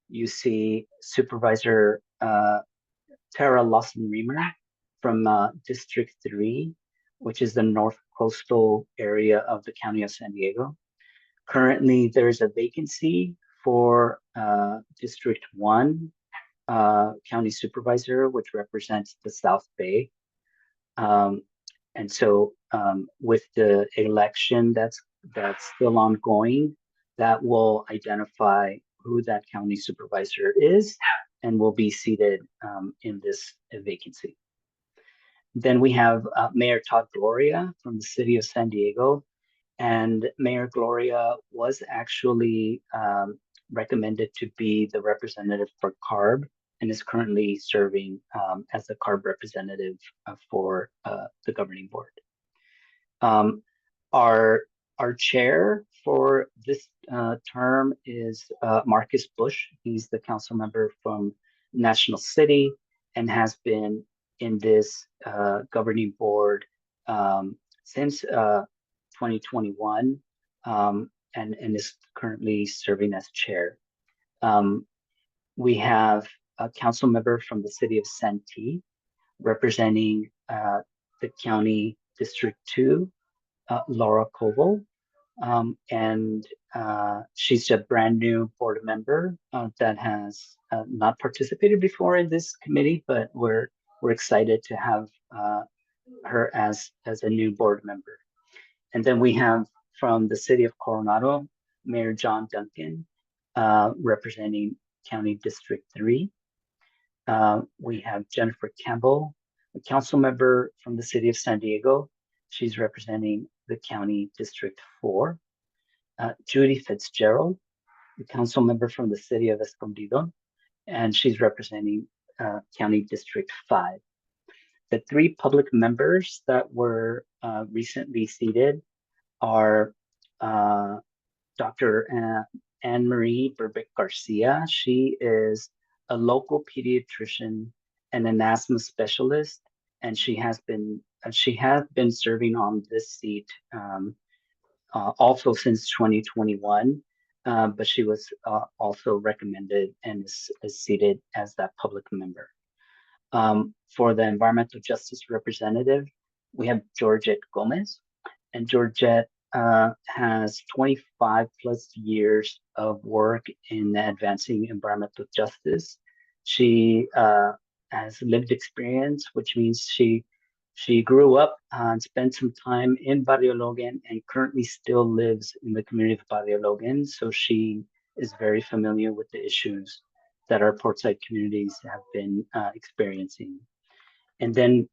you see Supervisor Tara Lawson-Remer from District 3, which is the north coastal area of the County of San Diego. Currently, there's a vacancy for District 1 County Supervisor, which represents the South Bay. And so with the election that's still ongoing, that will identify who that county supervisor is and will be seated in this vacancy. Then we have Mayor Todd Gloria from the city of San Diego. And Mayor Gloria was actually recommended to be the representative for CARB, and is currently serving as the CARB representative for the governing board. Our chair for this term is Marcus Bush. He's the council member from National City and has been in this governing board since 2021 and is currently serving as chair. We have a council member from the city of Santee representing the county District 2, Laura Koval. And she's a brand new board member that has not participated before in this committee, but we're excited to have her as a new board member. And then we have from the city of Coronado, Mayor John Duncan, representing County District 3. We have Jennifer Campbell, a council member from the city of San Diego. She's representing the County District 4. Judy Fitzgerald, a council member from the city of Escondido, and she's representing County District 5. The 3 public members that were recently seated are Dr. Anne-Marie Burbick Garcia. She is a local pediatrician and an asthma specialist, and she has been serving on this seat also since 2021, but she was also recommended and is seated as that public member. For the environmental justice representative, we have Georgette Gomez, and Georgette has 25 plus years of work in advancing environmental justice. She has lived experience, which means she grew up and spent some time in Barrio Logan and currently still lives in the community of Barrio Logan. So she is very familiar with the issues that our portside communities have been experiencing. And then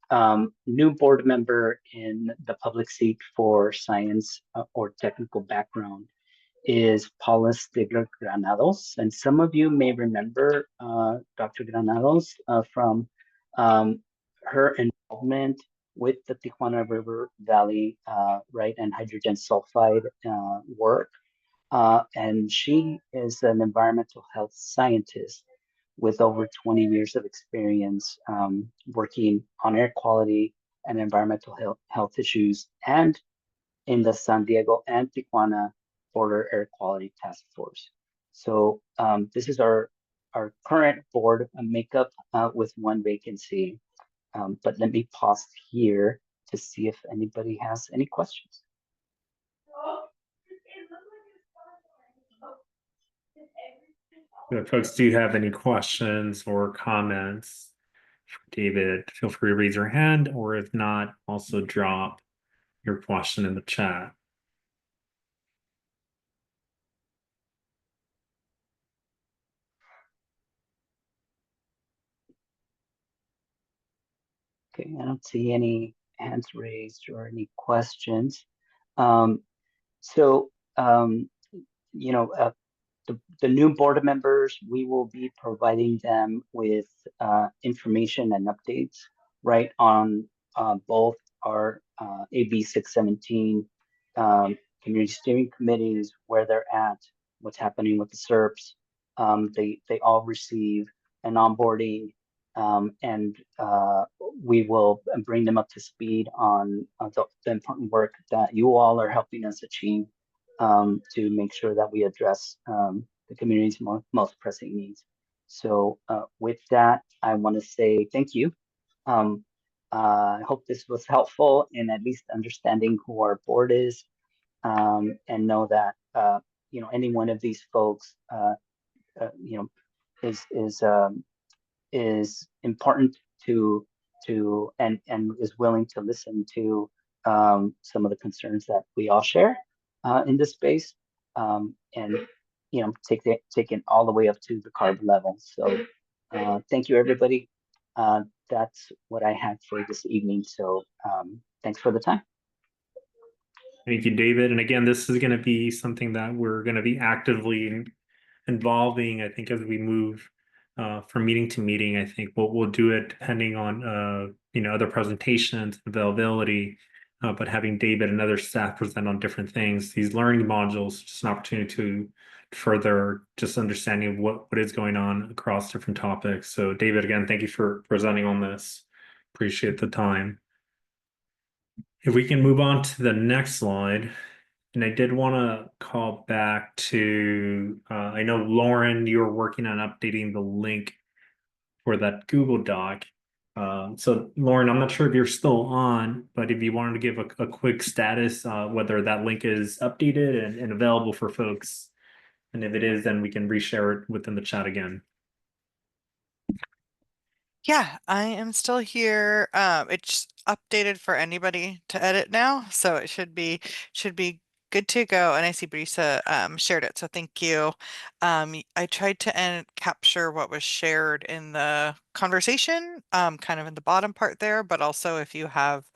new board member in the public seat for science or technical background is Paula Stigler Granados. And some of you may remember Dr. Granados from her involvement with the Tijuana River Valley and hydrogen sulfide work. And she is an environmental health scientist with over 20 years of experience working on air quality and environmental health issues, and in the San Diego and Tijuana Border Air Quality Task Force. So this is our current board makeup with 1 vacancy. But let me pause here to see if anybody has any questions. If folks do have any questions or comments, David, feel free to raise your hand, or if not, also drop your question in the chat. Okay, I don't see any hands raised or any questions. The new board members, we will be providing them with information and updates right on both our AB617 community steering committees, where they're at, what's happening with the CERPs. They all receive an onboarding, and we will bring them up to speed on the important work that you all are helping us achieve to make sure that we address the community's most pressing needs. So with that, I want to say thank you. I hope this was helpful in at least understanding who our board is, and know that any one of these folks is important to and is willing to listen to some of the concerns that we all share in this space, and take it all the way up to the carbon level. So thank you, everybody. That's what I had for this evening. So thanks for the time. Thank you, David. And again, this is going to be something that we're going to be actively involving, I think, as we move from meeting to meeting. I think we'll do it depending on other presentations, availability, but having David and other staff present on different things, these learning modules, just an opportunity to further just understanding of what is going on across different topics. So David, again, thank you for presenting on this. Appreciate the time. If we can move on to the next slide. And I did want to call back to, I know, Lauren, you were working on updating the link for that Google Doc. So Lauren, I'm not sure if you're still on, but if you wanted to give a quick status, whether that link is updated and available for folks. And if it is, then we can reshare it within the chat again. Yeah, I am still here. It's updated for anybody to edit now, so it should be good to go. And I see Brisa shared it, so thank you. I tried to capture what was shared in the conversation, kind of in the bottom part there, but also if you have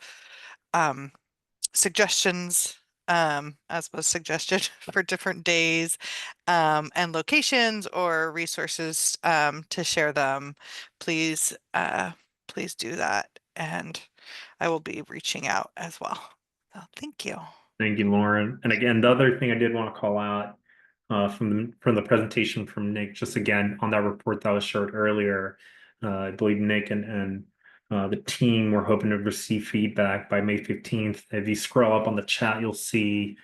suggestions, as was suggested for different days, and locations or resources to share them, please do that, and I will be reaching out as well. So thank you. Thank you, Lauren. And again, the other thing I did want to call out from the presentation from Nick, just again on that report that was shared earlier, I believe Nick and the team were hoping to receive feedback by May 15th. If you scroll up on the chat, you'll see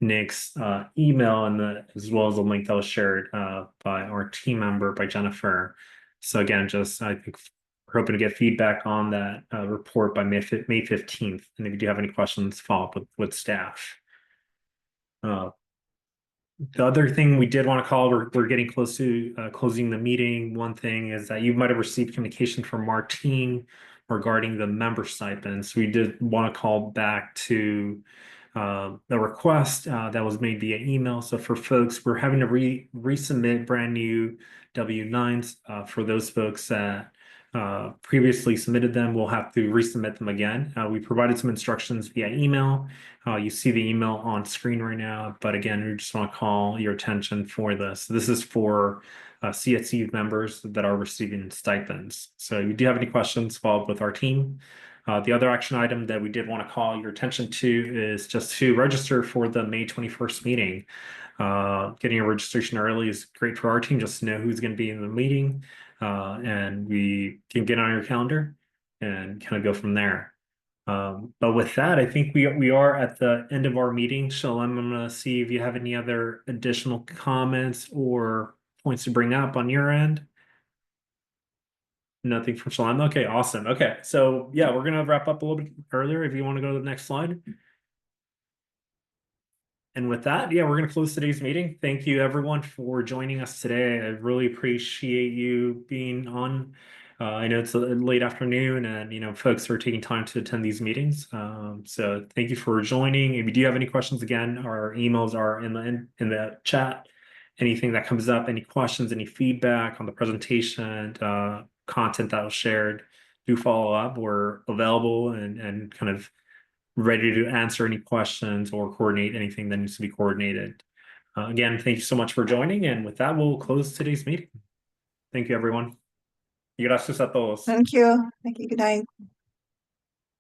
Nick's email and as well as the link that was shared by our team member, by Jennifer. So again, just I think we're hoping to get feedback on that report by May 15th. And if you do have any questions, follow up with staff. The other thing we did want to call, we're getting close to closing the meeting. One thing is that you might have received communication from Martine regarding the member stipends. We did want to call back to the request that was made via email. So for folks, we're having to resubmit brand new W-9s for those folks that previously submitted them. We'll have to resubmit them again. We provided some instructions via email. You see the email on screen right now, but again, we just want to call your attention for this. This is for CSC members that are receiving stipends. So if you do have any questions, follow up with our team. The other action item that we did want to call your attention to is just to register for the May 21st meeting. Getting your registration early is great for our team, just to know who's going to be in the meeting, and we can get on your calendar and kind of go from there. But with that, I think we are at the end of our meeting. Shalom, I'm going to see if you have any other additional comments or points to bring up on your end. Nothing from Shalom. Okay, awesome. Okay, so yeah, we're going to wrap up a little bit earlier if you want to go to the next slide. And with that, yeah, we're going to close today's meeting. Thank you, everyone, for joining us today. I really appreciate you being on. I know it's a late afternoon, and folks are taking time to attend these meetings. So thank you for joining. If you do have any questions, again, our emails are in the chat. Anything that comes up, any questions, any feedback on the presentation, content that was shared, do follow up. We're available and kind of ready to answer any questions or coordinate anything that needs to be coordinated. Again, thank you so much for joining. And with that, we'll close today's meeting. Thank you, everyone. Gracias a todos. Thank you. Thank you. Good night.